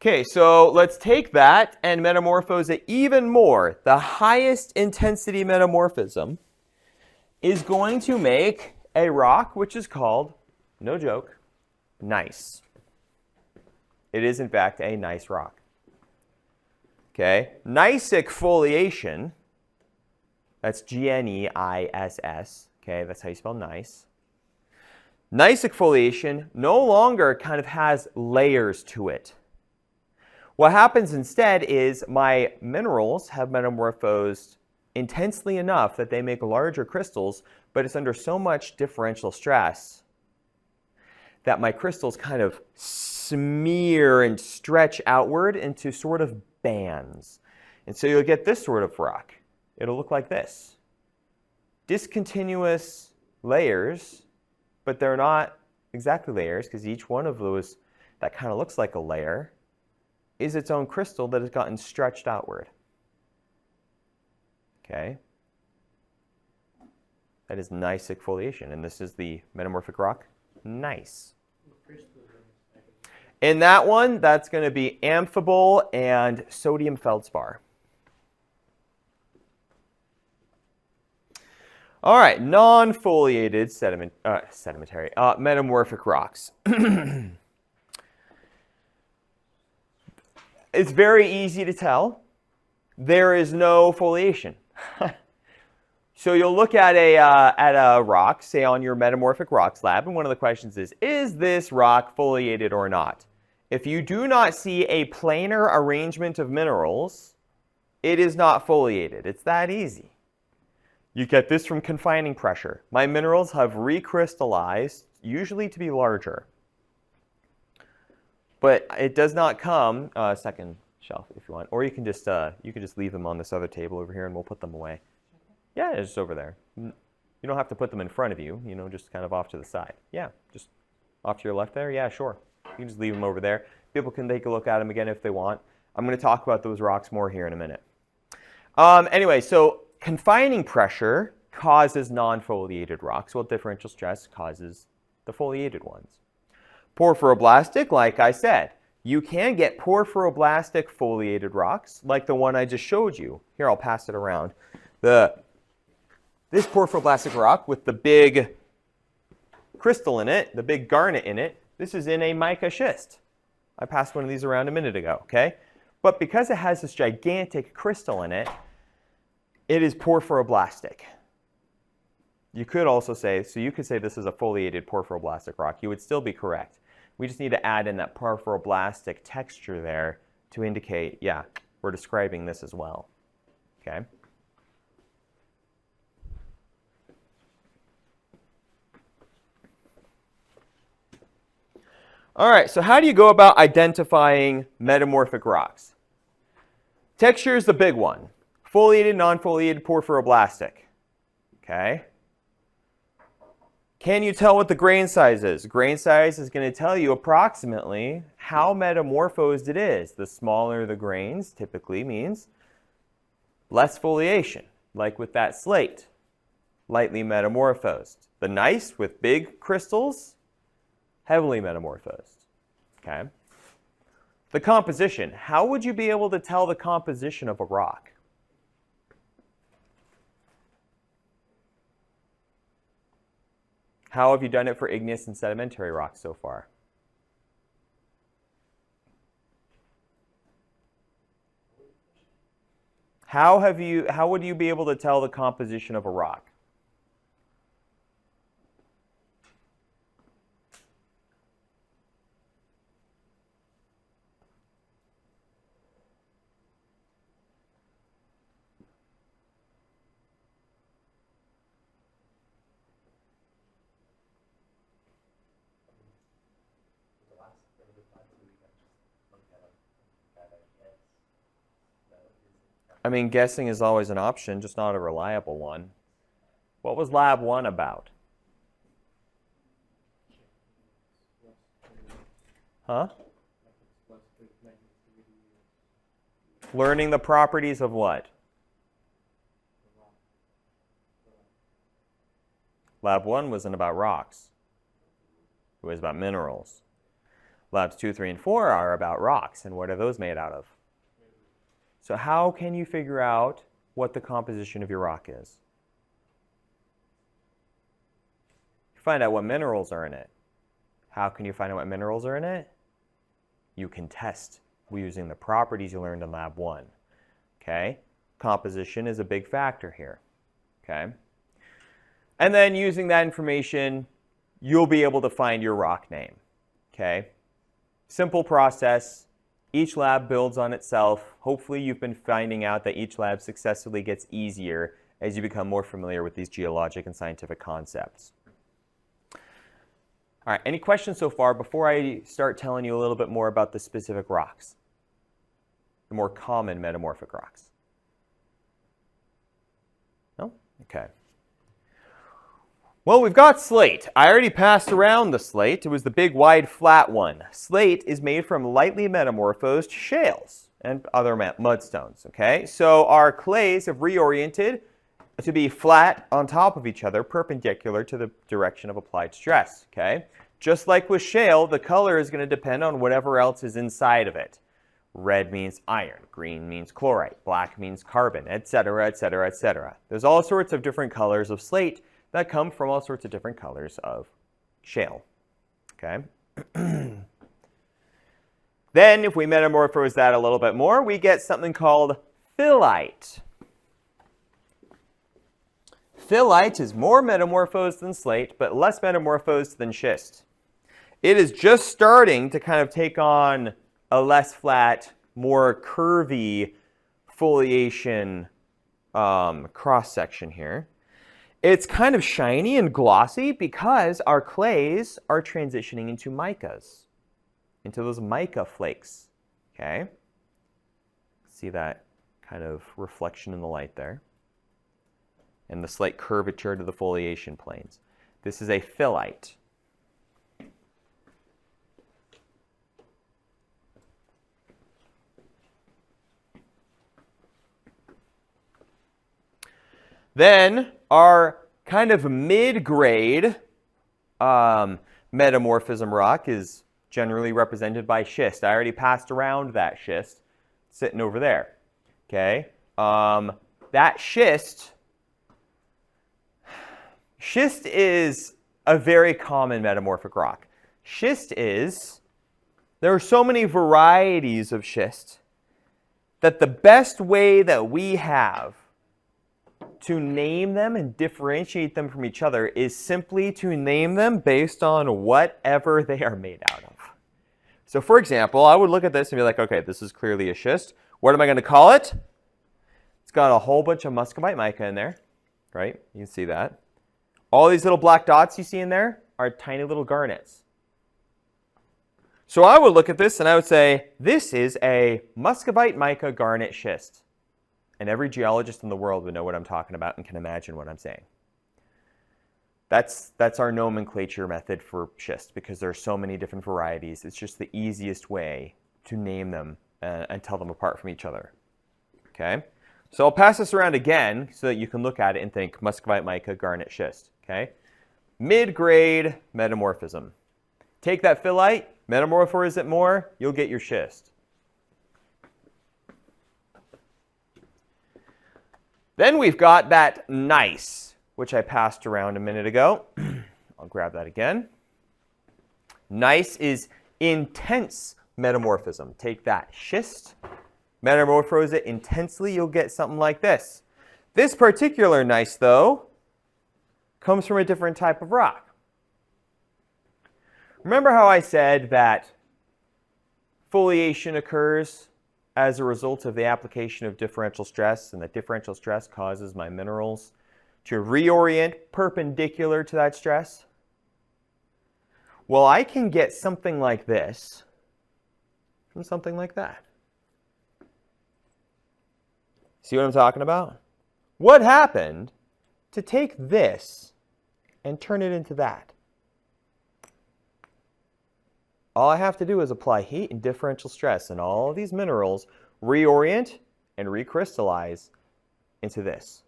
Okay, so let's take that and metamorphose it even more. The highest intensity metamorphism is going to make a rock which is called, no joke, gneiss. It is in fact a gneiss rock. Okay, gneissic foliation, that's G-N-E-I-S-S, okay, that's how you spell gneiss. Gneissic foliation no longer kind of has layers to it. What happens instead is my minerals have metamorphosed intensely enough that they make larger crystals, but it's under so much differential stress that my crystals kind of smear and stretch outward into sort of bands. And so you'll get this sort of rock. It'll look like this. Discontinuous layers, but they're not exactly layers because each one of those that kind of looks like a layer is its own crystal that has gotten stretched outward. Okay? That is gneissic foliation, and this is the metamorphic rock gneiss. In that one, that's going to be amphibole and sodium feldspar. All right, non-foliated sedimentary metamorphic rocks. It's very easy to tell. There is no foliation. So you'll look at a rock, say on your metamorphic rocks lab, and one of the questions is this rock foliated or not? If you do not see a planar arrangement of minerals, it is not foliated. It's that easy. You get this from confining pressure. My minerals have recrystallized, usually to be larger. But it does not come, second shelf if you want, or you can just leave them on this other table over here and we'll put them away. Yeah, it's just over there. You don't have to put them in front of you, just kind of off to the side. Yeah, just off to your left there. Yeah, sure. You can just leave them over there. People can take a look at them again if they want. I'm going to talk about those rocks more here in a minute. Anyway, so confining pressure causes non-foliated rocks, while differential stress causes the foliated ones. Porphyroblastic, like I said, you can get porphyroblastic foliated rocks like the one I just showed you. Here, I'll pass it around. This porphyroblastic rock with the big crystal in it, the big garnet in it, this is in a mica schist. I passed one of these around a minute ago, okay? But because it has this gigantic crystal in it, it is porphyroblastic. You could also say, so you could say this is a foliated porphyroblastic rock. You would still be correct. We just need to add in that porphyroblastic texture there to indicate, yeah, we're describing this as well, okay? All right, so how do you go about identifying metamorphic rocks? Texture is the big one. Foliated, non-foliated, porphyroblastic. Okay. Can you tell what the grain size is? Grain size is going to tell you approximately how metamorphosed it is. The smaller the grains typically means less foliation, like with that slate, lightly metamorphosed. The gneiss with big crystals, heavily metamorphosed. Okay. The composition. How would you be able to tell the composition of a rock? How have you done it for igneous and sedimentary rocks so far? How would you be able to tell the composition of a rock? I mean, guessing is always an option, just not a reliable one. What was Lab 1 about? Huh? Learning the properties of what? Lab 1 wasn't about rocks. It was about minerals. Labs 2, 3, and 4 are about rocks, and what are those made out of? So how can you figure out what the composition of your rock is? Find out what minerals are in it. How can you find out what minerals are in it? You can test using the properties you learned in Lab 1. Okay? Composition is a big factor here. Okay? And then using that information, you'll be able to find your rock name. Okay? Simple process. Each lab builds on itself. Hopefully you've been finding out that each lab successively gets easier as you become more familiar with these geologic and scientific concepts. All right, any questions so far before I start telling you a little bit more about the specific rocks? The more common metamorphic rocks? No? Okay. Well, we've got slate. I already passed around the slate. It was the big, wide, flat one. Slate is made from lightly metamorphosed shales and other mudstones, okay? So our clays have reoriented to be flat on top of each other, perpendicular to the direction of applied stress, okay? Just like with shale, the color is going to depend on whatever else is inside of it. Red means iron, green means chlorite, black means carbon, etc., etc., etc. There's all sorts of different colors of slate that come from all sorts of different colors of shale, okay? Then if we metamorphose that a little bit more, we get something called phyllite. Phyllite is more metamorphosed than slate, but less metamorphosed than schist. It is just starting to kind of take on a less flat, more curvy foliation cross-section here. It's kind of shiny and glossy because our clays are transitioning into micas, into those mica flakes. Okay? See that kind of reflection in the light there? And the slight curvature to the foliation planes. This is a phyllite. Then our kind of mid-grade metamorphism rock is generally represented by schist. I already passed around that schist sitting over there. Okay, that schist is a very common metamorphic rock. There are so many varieties of schist that the best way that we have to name them and differentiate them from each other is simply to name them based on whatever they are made out of. So for example, I would look at this and be like, okay, this is clearly a schist. What am I going to call it? It's got a whole bunch of muscovite mica in there, right? You can see that. All these little black dots you see in there are tiny little garnets. So I would look at this and I would say, this is a muscovite mica garnet schist. And every geologist in the world would know what I'm talking about and can imagine what I'm saying. That's our nomenclature method for schist because there are so many different varieties. It's just the easiest way to name them and tell them apart from each other. Okay? So I'll pass this around again so that you can look at it and think muscovite mica, garnet, schist. Okay? Mid-grade metamorphism. Take that phyllite, metamorphose it more, you'll get your schist. Then we've got that gneiss, which I passed around a minute ago. I'll grab that again. Gneiss is intense metamorphism. Take that schist, metamorphose it intensely, you'll get something like this. This particular gneiss, though, comes from a different type of rock. Remember how I said that foliation occurs as a result of the application of differential stress, and that differential stress causes my minerals to reorient perpendicular to that stress? Well, I can get something like this from something like that. See what I'm talking about? What happened to take this and turn it into that? All I have to do is apply heat and differential stress, and all of these minerals reorient and recrystallize into this.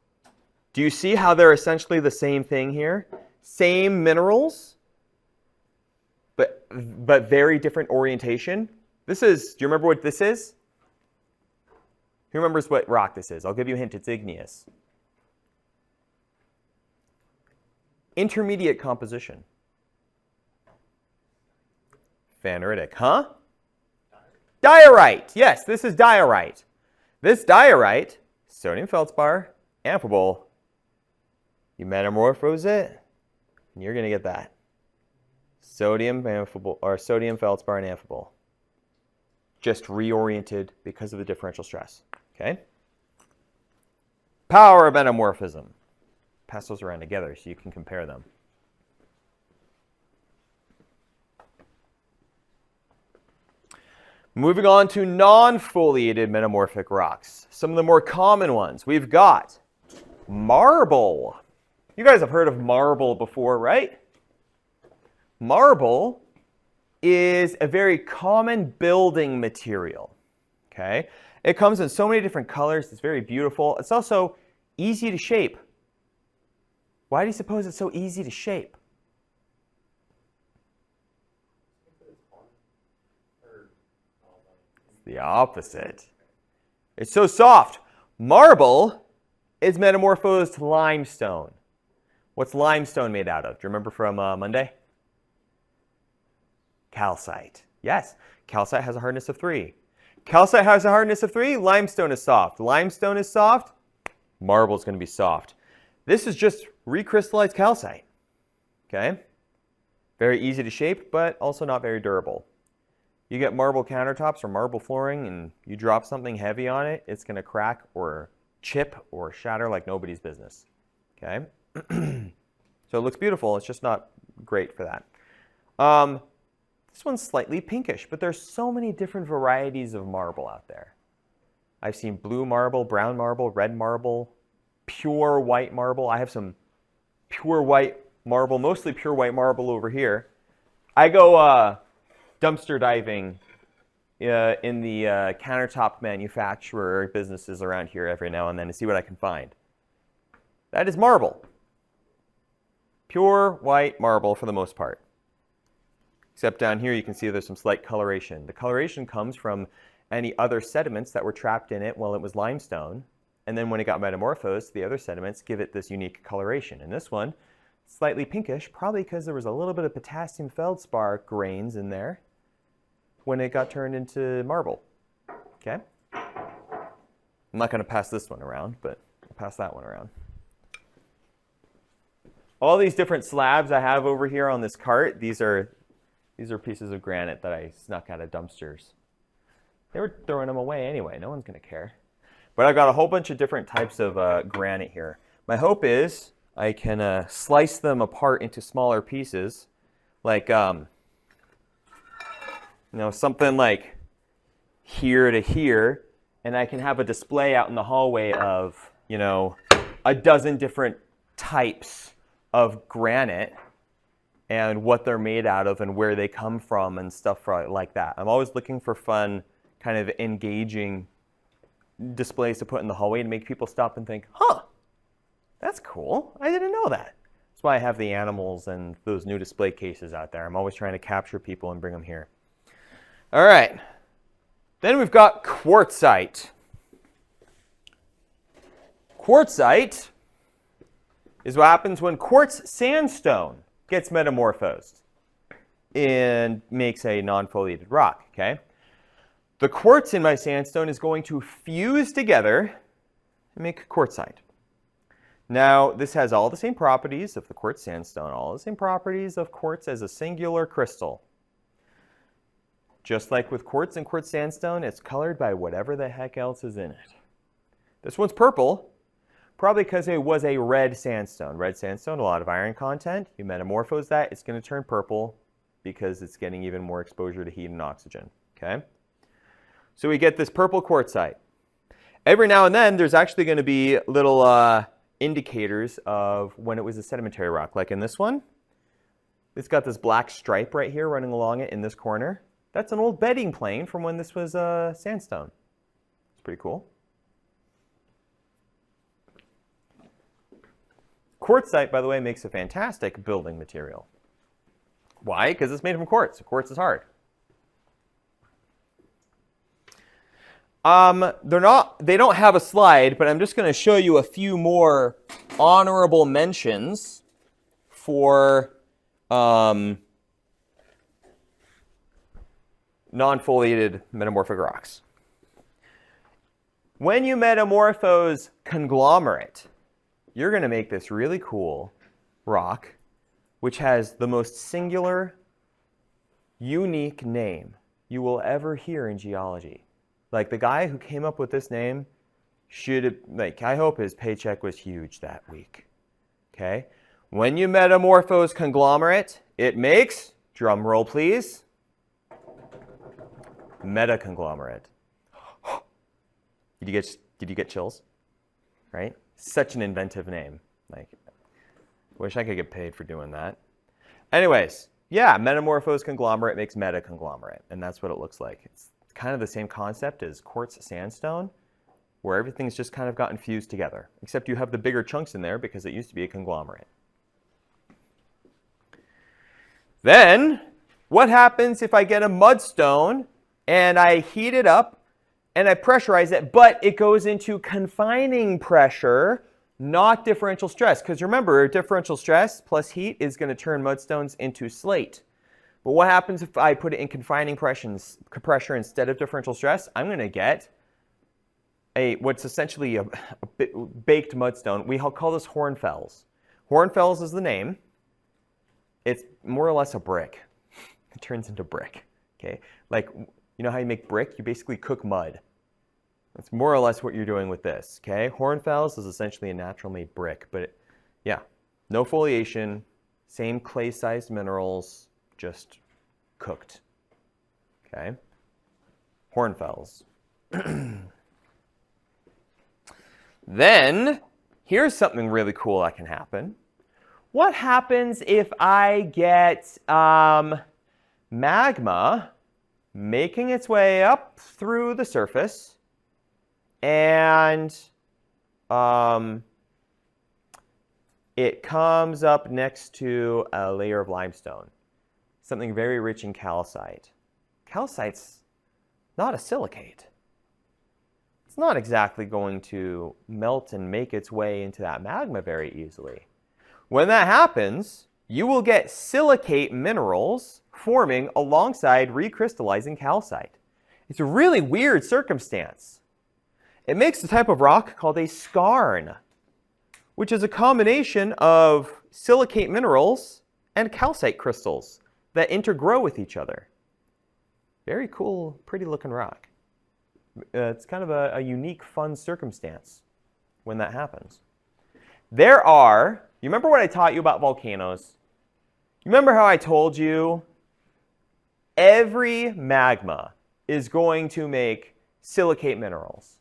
Do you see how they're essentially the same thing here? Same minerals, but very different orientation. This is, do you remember what this is? Who remembers what rock this is? I'll give you a hint, it's igneous. Intermediate composition. Phaneritic, huh? Diorite. Yes, this is diorite. This diorite, sodium feldspar, amphibole. You metamorphose it, and you're going to get that. Sodium amphibole, or sodium feldspar and amphibole. Just reoriented because of the differential stress. Okay? Power of metamorphism. Pass those around together so you can compare them. Moving on to non-foliated metamorphic rocks. Some of the more common ones. We've got marble. You guys have heard of marble before, right? Marble is a very common building material. Okay? It comes in so many different colors. It's very beautiful. It's also easy to shape. Why do you suppose it's so easy to shape? The opposite. It's so soft. Marble is metamorphosed limestone. What's limestone made out of? Do you remember from Monday? Calcite. Yes, calcite has a hardness of 3. Calcite has a hardness of 3, limestone is soft. Limestone is soft, marble is going to be soft. This is just recrystallized calcite. Okay? Very easy to shape, but also not very durable. You get marble countertops or marble flooring and you drop something heavy on it, it's going to crack or chip or shatter like nobody's business. Okay? So it looks beautiful, it's just not great for that. This one's slightly pinkish, but there's so many different varieties of marble out there. I've seen blue marble, brown marble, red marble, pure white marble. I have some pure white marble, mostly pure white marble over here. I go dumpster diving in the countertop manufacturer businesses around here every now and then to see what I can find. That is marble. Pure white marble for the most part. Except down here you can see there's some slight coloration. The coloration comes from any other sediments that were trapped in it while it was limestone. And then when it got metamorphosed, the other sediments give it this unique coloration. And this one, slightly pinkish, probably because there was a little bit of potassium feldspar grains in there when it got turned into marble. Okay? I'm not going to pass this one around, but I'll pass that one around. All these different slabs I have over here on this cart, these are pieces of granite that I snuck out of dumpsters. They were throwing them away anyway. No one's going to care. But I've got a whole bunch of different types of granite here. My hope is I can slice them apart into smaller pieces, like something like here to here, and I can have a display out in the hallway of a dozen different types of granite and what they're made out of and where they come from and stuff like that. I'm always looking for fun, kind of engaging displays to put in the hallway to make people stop and think, huh, that's cool. I didn't know that. That's why I have the animals and those new display cases out there. I'm always trying to capture people and bring them here. All right. Then we've got quartzite. Quartzite is what happens when quartz sandstone gets metamorphosed and makes a non-foliated rock, okay? The quartz in my sandstone is going to fuse together and make quartzite. Now, this has all the same properties of the quartz sandstone, all the same properties of quartz as a singular crystal. Just like with quartz and quartz sandstone, it's colored by whatever the heck else is in it. This one's purple, probably because it was a red sandstone. Red sandstone, a lot of iron content. You metamorphose that, it's going to turn purple because it's getting even more exposure to heat and oxygen, okay? So we get this purple quartzite. Every now and then, there's actually going to be little indicators of when it was a sedimentary rock. Like in this one, it's got this black stripe right here running along it in this corner. That's an old bedding plane from when this was sandstone. It's pretty cool. Quartzite, by the way, makes a fantastic building material. Why? Because it's made from quartz. Quartz is hard. They don't have a slide, but I'm just going to show you a few more honorable mentions for non-foliated metamorphic rocks. When you metamorphose conglomerate, you're going to make this really cool rock, which has the most singular, unique name you will ever hear in geology. Like the guy who came up with this name should have, I hope his paycheck was huge that week. Okay? When you metamorphose conglomerate, it makes, drum roll please, metaconglomerate. Did you get chills? Right? Such an inventive name. Wish I could get paid for doing that. Anyways, yeah, metamorphosed conglomerate makes metaconglomerate, and that's what it looks like. It's kind of the same concept as quartz sandstone, where everything's just kind of gotten fused together, except you have the bigger chunks in there because it used to be a conglomerate. Then, what happens if I get a mudstone and I heat it up and I pressurize it, but it goes into confining pressure, not differential stress? Because remember, differential stress plus heat is going to turn mudstones into slate. But what happens if I put it in confining pressure instead of differential stress? I'm going to get what's essentially a baked mudstone. We call this Hornfels. Hornfels is the name. It's more or less a brick. It turns into brick. Okay, like you know how you make brick? You basically cook mud. That's more or less what you're doing with this. Okay, Hornfels is essentially a natural-made brick, but yeah, no foliation, same clay-sized minerals, just cooked. Okay, Hornfels. Then here's something really cool that can happen. What happens if I get magma making its way up through the surface and it comes up next to a layer of limestone, something very rich in calcite? Calcite's not a silicate. It's not exactly going to melt and make its way into that magma very easily. When that happens, you will get silicate minerals forming alongside recrystallizing calcite. It's a really weird circumstance. It makes a type of rock called a skarn, which is a combination of silicate minerals and calcite crystals that intergrow with each other. Very cool, pretty looking rock. It's kind of a unique, fun circumstance when that happens. There are, you remember what I taught you about volcanoes? You remember how I told you every magma is going to make silicate minerals?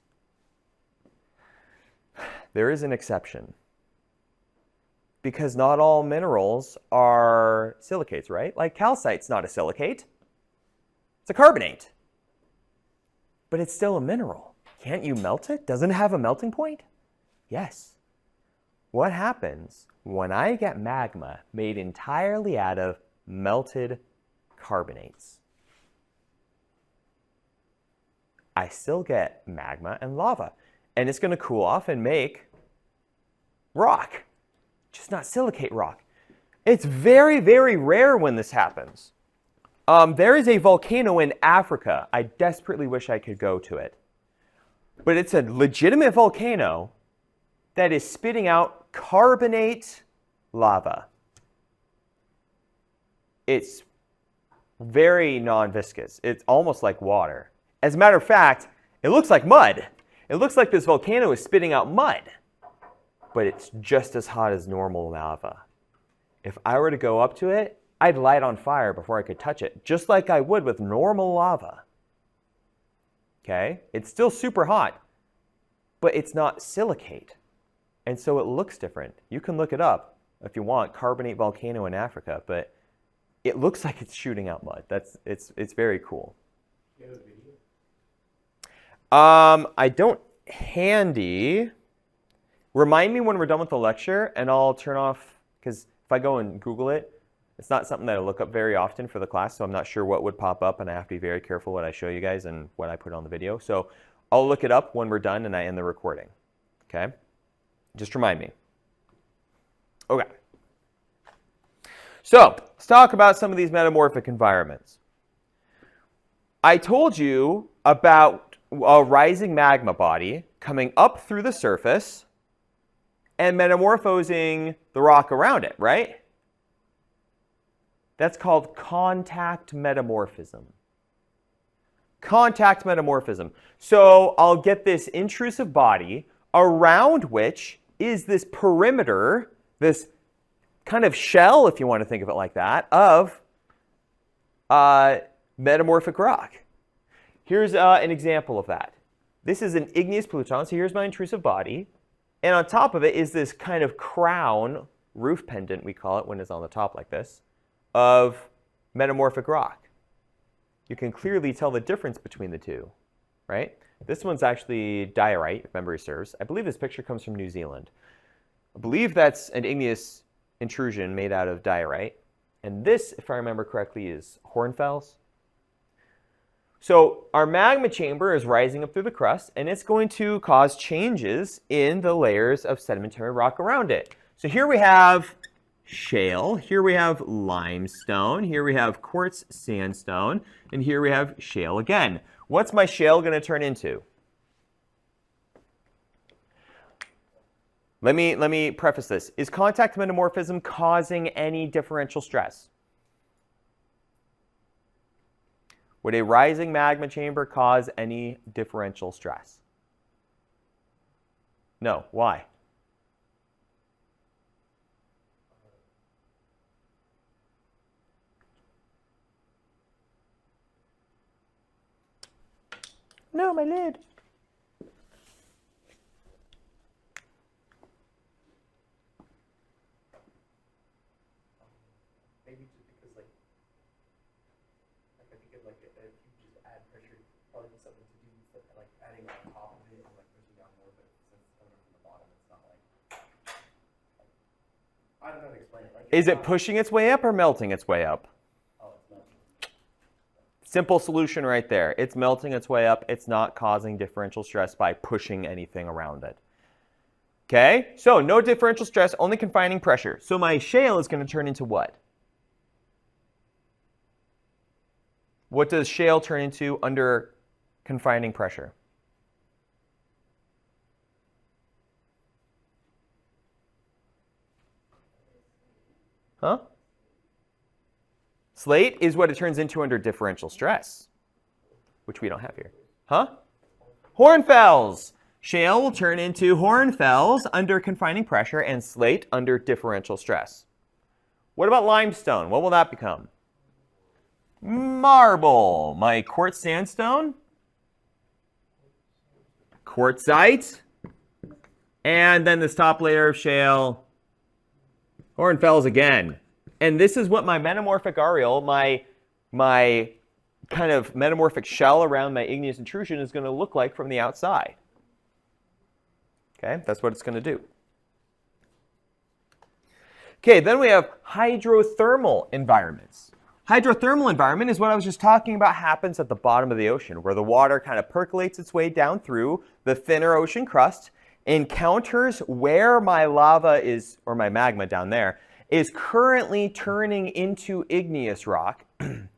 There is an exception. Because not all minerals are silicates, right? Like calcite's not a silicate. It's a carbonate. But it's still a mineral. Can't you melt it? Doesn't it have a melting point? Yes. What happens when I get magma made entirely out of melted carbonates? I still get magma and lava. And it's going to cool off and make rock. Just not silicate rock. It's very, very rare when this happens. There is a volcano in Africa. I desperately wish I could go to it. But it's a legitimate volcano that is spitting out carbonate lava. It's very non-viscous. It's almost like water. As a matter of fact, it looks like mud. It looks like this volcano is spitting out mud. But it's just as hot as normal lava. If I were to go up to it, I'd light on fire before I could touch it, just like I would with normal lava. Okay? It's still super hot, but it's not silicate. And so it looks different. You can look it up if you want, carbonate volcano in Africa, but it looks like it's shooting out mud. It's very cool. You have a video? I don't handy. Remind me when we're done with the lecture, and I'll turn off, because if I go and Google it, it's not something that I look up very often for the class, so I'm not sure what would pop up, and I have to be very careful what I show you guys and what I put on the video. So I'll look it up when we're done and I end the recording. Okay? Just remind me. Okay. So let's talk about some of these metamorphic environments. I told you about a rising magma body coming up through the surface and metamorphosing the rock around it, right? That's called contact metamorphism. Contact metamorphism. So I'll get this intrusive body around which is this perimeter, this kind of shell, if you want to think of it like that, of metamorphic rock. Here's an example of that. This is an igneous pluton, so here's my intrusive body. And on top of it is this kind of crown, roof pendant we call it when it's on the top like this, of metamorphic rock. You can clearly tell the difference between the two, right? This one's actually diorite, if memory serves. I believe this picture comes from New Zealand. I believe that's an igneous intrusion made out of diorite. And this, if I remember correctly, is Hornfels. So our magma chamber is rising up through the crust, and it's going to cause changes in the layers of sedimentary rock around it. So here we have shale. Here we have limestone. Here we have quartz sandstone. And here we have shale again. What's my shale going to turn into? Let me preface this. Is contact metamorphism causing any differential stress? Would a rising magma chamber cause any differential stress? No. Why? No, my lid. Maybe just because like I think if like if you just add pressure, probably be something to do with like adding on top of it and like pushing down more. But since it's coming from the bottom, it's not like I don't know how to explain it. Like, Is it pushing its way up or melting its way up? Oh, it's melting. Simple solution right there. It's melting its way up. It's not causing differential stress by pushing anything around it. Okay, so no differential stress, only confining pressure. So my shale is going to turn into what? What does shale turn into under confining pressure? Huh? Slate is what it turns into under differential stress, which we don't have here. Huh? Hornfels. Shale will turn into hornfels under confining pressure and slate under differential stress. What about limestone? What will that become? Marble. My quartz sandstone, quartzite, and then this top layer of shale, hornfels again. And this is what my metamorphic areal, my kind of metamorphic shell around my igneous intrusion is going to look like from the outside. Okay, that's what it's going to do. Okay, then we have hydrothermal environments. Hydrothermal environment is what I was just talking about happens at the bottom of the ocean, where the water kind of percolates its way down through the thinner ocean crust, encounters where my lava is, or my magma down there, is currently turning into igneous rock. And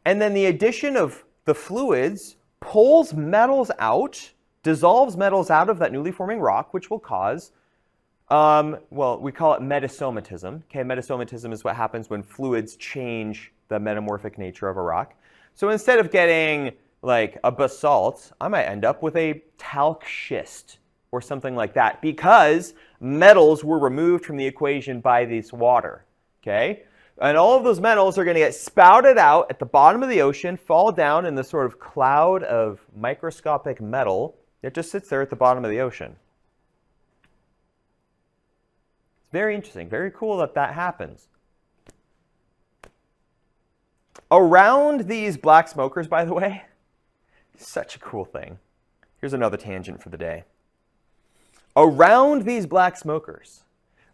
then the addition of the fluids pulls metals out, dissolves metals out of that newly forming rock, which will cause, well, we call it metasomatism. Okay, metasomatism is what happens when fluids change the metamorphic nature of a rock. So instead of getting like a basalt, I might end up with a talc schist or something like that because metals were removed from the equation by this water. Okay? And all of those metals are going to get spouted out at the bottom of the ocean, fall down in this sort of cloud of microscopic metal that just sits there at the bottom of the ocean. It's very interesting, very cool that that happens. Around these black smokers, by the way, such a cool thing. Here's another tangent for the day. Around these black smokers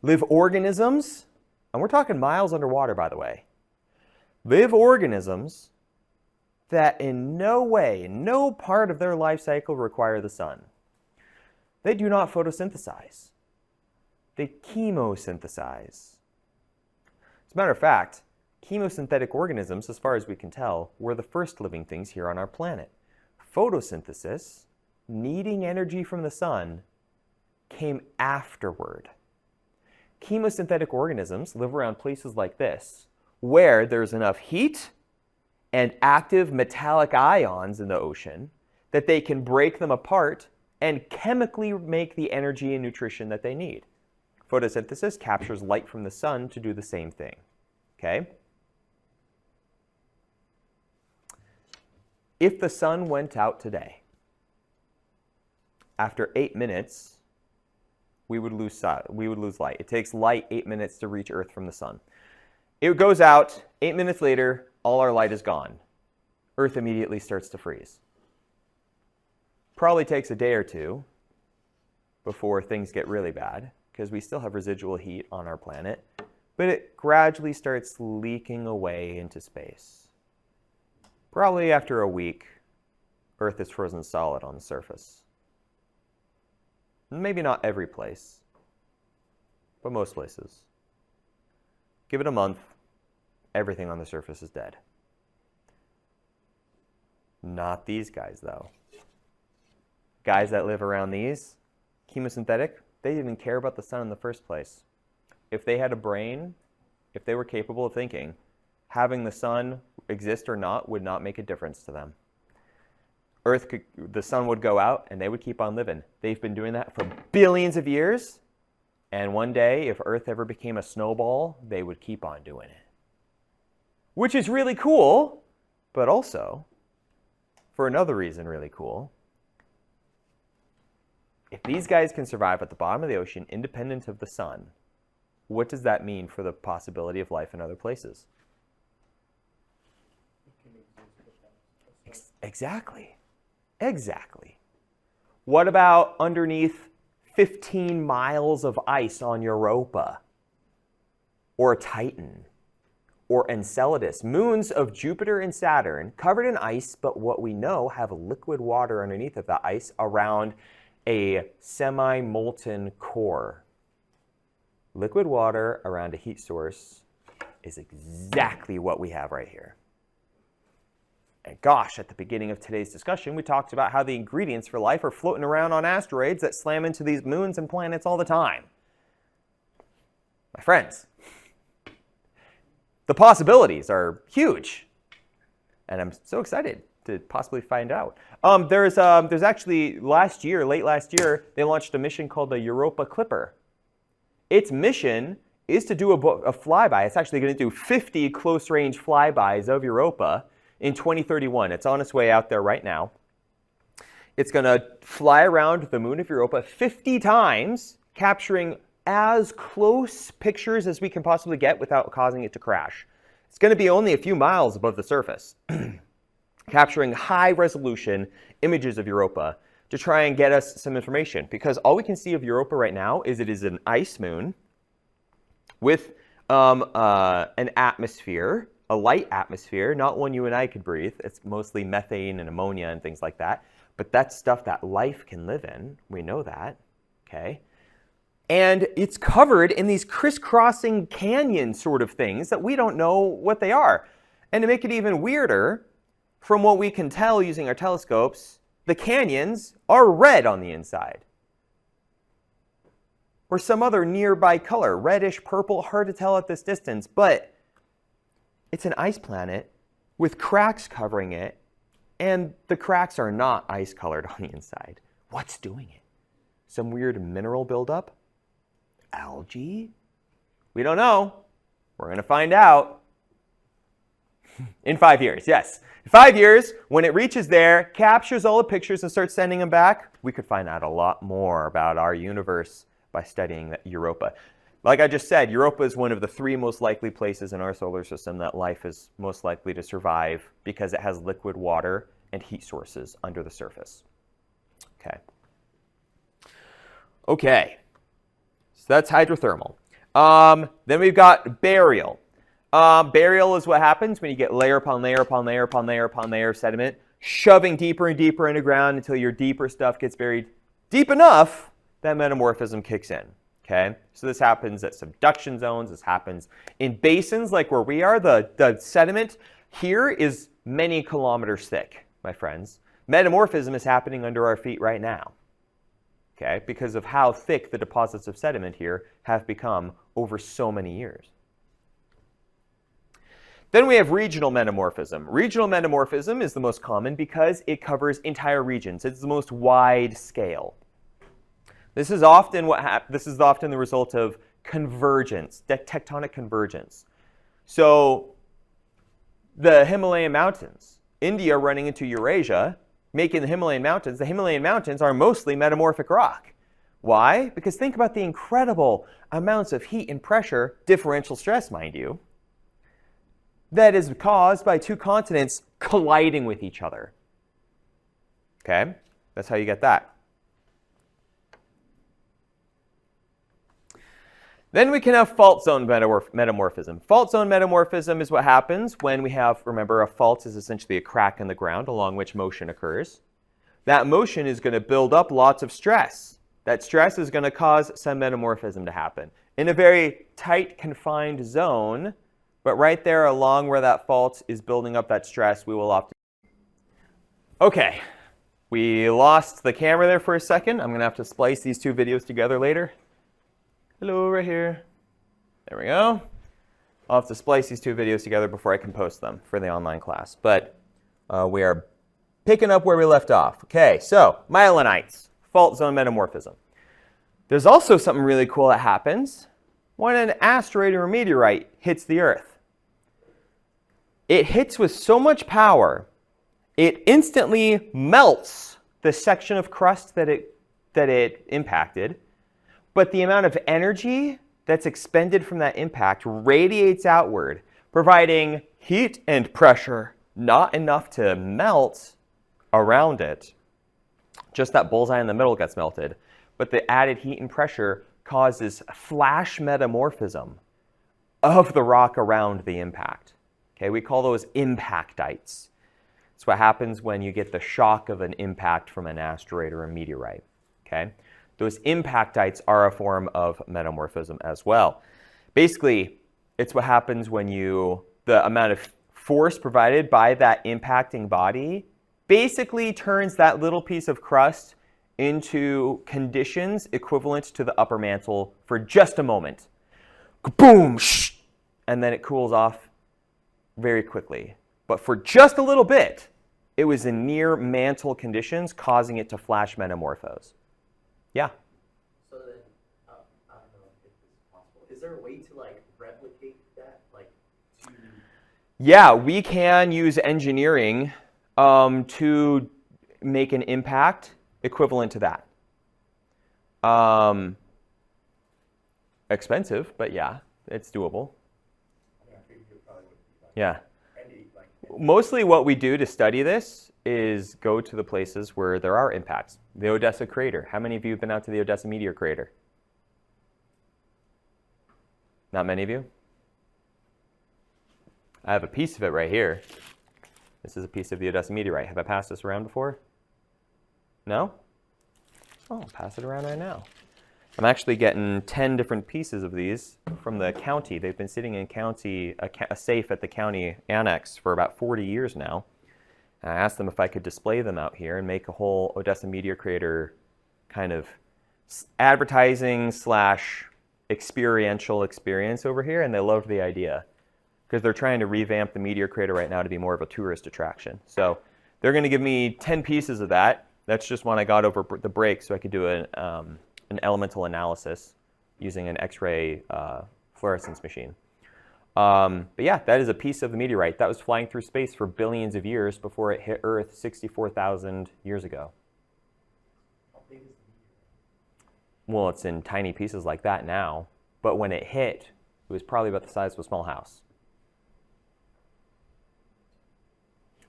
live organisms, and we're talking miles underwater, by the way, live organisms that in no way, no part of their life cycle require the sun. They do not photosynthesize. They chemosynthesize. As a matter of fact, chemosynthetic organisms, as far as we can tell, were the first living things here on our planet. Photosynthesis, needing energy from the sun, came afterward. Chemosynthetic organisms live around places like this, where there's enough heat and active metallic ions in the ocean that they can break them apart and chemically make the energy and nutrition that they need. Photosynthesis captures light from the sun to do the same thing. Okay? If the sun went out today, after 8 minutes, we would lose light. It takes light 8 minutes to reach Earth from the sun. It goes out, 8 minutes later, all our light is gone. Earth immediately starts to freeze. Probably takes a day or two before things get really bad, because we still have residual heat on our planet, but it gradually starts leaking away into space. Probably after a week, Earth is frozen solid on the surface. Maybe not every place, but most places. Give it a month, everything on the surface is dead. Not these guys, though. Guys that live around these, chemosynthetic, they didn't even care about the sun in the first place. If they had a brain, if they were capable of thinking, having the sun exist or not would not make a difference to them. The sun would go out and they would keep on living. They've been doing that for billions of years. And one day, if Earth ever became a snowball, they would keep on doing it. Which is really cool, but also, for another reason, really cool. If these guys can survive at the bottom of the ocean independent of the sun, what does that mean for the possibility of life in other places? It can exist without a sun. Exactly. Exactly. What about underneath 15 miles of ice on Europa? Or Titan? Or Enceladus? Moons of Jupiter and Saturn covered in ice, but what we know have liquid water underneath of that ice around a semi-molten core. Liquid water around a heat source is exactly what we have right here. And gosh, at the beginning of today's discussion, we talked about how the ingredients for life are floating around on asteroids that slam into these moons and planets all the time. My friends, the possibilities are huge. And I'm so excited to possibly find out. There's actually late last year, they launched a mission called the Europa Clipper. Its mission is to do a flyby. It's actually going to do 50 close-range flybys of Europa in 2031. It's on its way out there right now. It's going to fly around the moon of Europa 50 times, capturing as close pictures as we can possibly get without causing it to crash. It's going to be only a few miles above the surface, capturing high-resolution images of Europa to try and get us some information. Because all we can see of Europa right now is it is an ice moon with an atmosphere, a light atmosphere, not one you and I could breathe. It's mostly methane and ammonia and things like that. But that's stuff that life can live in. We know that, okay? And it's covered in these crisscrossing canyon sort of things that we don't know what they are. And to make it even weirder, from what we can tell using our telescopes, the canyons are red on the inside. Or some other nearby color, reddish, purple, hard to tell at this distance, but it's an ice planet with cracks covering it, and the cracks are not ice colored on the inside. What's doing it? Some weird mineral buildup? Algae? We don't know. We're going to find out. In 5 years, yes. In 5 years, when it reaches there, captures all the pictures and starts sending them back, we could find out a lot more about our universe by studying Europa. Like I just said, Europa is one of the 3 most likely places in our solar system that life is most likely to survive because it has liquid water and heat sources under the surface. Okay. So that's hydrothermal. Then we've got burial. Burial is what happens when you get layer upon layer upon layer upon layer upon layer of sediment, shoving deeper and deeper into the ground until your deeper stuff gets buried deep enough that metamorphism kicks in. Okay, so this happens at subduction zones. This happens in basins like where we are. The sediment here is many kilometers thick, my friends. Metamorphism is happening under our feet right now. Okay, because of how thick the deposits of sediment here have become over so many years. Then we have regional metamorphism. Regional metamorphism is the most common because it covers entire regions. It's the most wide scale. This is often the result of convergence, tectonic convergence. So the Himalayan mountains, India running into Eurasia, making the Himalayan mountains are mostly metamorphic rock. Why? Because think about the incredible amounts of heat and pressure, differential stress, mind you, that is caused by 2 continents colliding with each other. Okay? That's how you get that. Then we can have fault zone metamorphism. Fault zone metamorphism is what happens when we have, remember, a fault is essentially a crack in the ground along which motion occurs. That motion is going to build up lots of stress. That stress is going to cause some metamorphism to happen. in a very tight, confined zone, but right there along where that fault is building up that stress, we will often. Okay, we lost the camera there for a second. I'm going to have to splice these two videos together later. Hello, right here. There we go. I'll have to splice these two videos together before I can post them for the online class. But we are picking up where we left off. Okay, so myelinites, fault zone metamorphism. There's also something really cool that happens when an asteroid or a meteorite hits the Earth. It hits with so much power, it instantly melts the section of crust that it impacted, but the amount of energy that's expended from that impact radiates outward, providing heat and pressure, not enough to melt around it. Just that bullseye in the middle gets melted, but the added heat and pressure causes flash metamorphism of the rock around the impact. Okay, we call those impactites. It's what happens when you get the shock of an impact from an asteroid or a meteorite. Okay, those impactites are a form of metamorphism as well. Basically, it's what happens when the amount of force provided by that impacting body basically turns that little piece of crust into conditions equivalent to the upper mantle for just a moment. Boom! And then it cools off very quickly. But for just a little bit, it was in near mantle conditions, causing it to flash metamorphose. Yeah? So then, I don't know if this is possible. Is there a way to like replicate that? Like to... Yeah, we can use engineering to make an impact equivalent to that. Expensive, but yeah, it's doable. I figured it probably would be like Yeah. any, like, Mostly what we do to study this is go to the places where there are impacts. The Odessa crater. How many of you have been out to the Odessa meteor crater? Not many of you? I have a piece of it right here. This is a piece of the Odessa meteorite. Have I passed this around before? No? Oh, I'll pass it around right now. I'm actually getting 10 different pieces of these from the county. They've been sitting in a safe at the county annex for about 40 years now. And I asked them if I could display them out here and make a whole Odessa meteor crater kind of advertising / experiential experience over here, and they loved the idea because they're trying to revamp the meteor crater right now to be more of a tourist attraction. So they're going to give me 10 pieces of that. That's just one I got over the break so I could do an elemental analysis using an X-ray fluorescence machine. But yeah, that is a piece of the meteorite that was flying through space for billions of years before it hit Earth 64,000 years ago. how big is the meteor? Well, it's in tiny pieces like that now, but when it hit, it was probably about the size of a small house.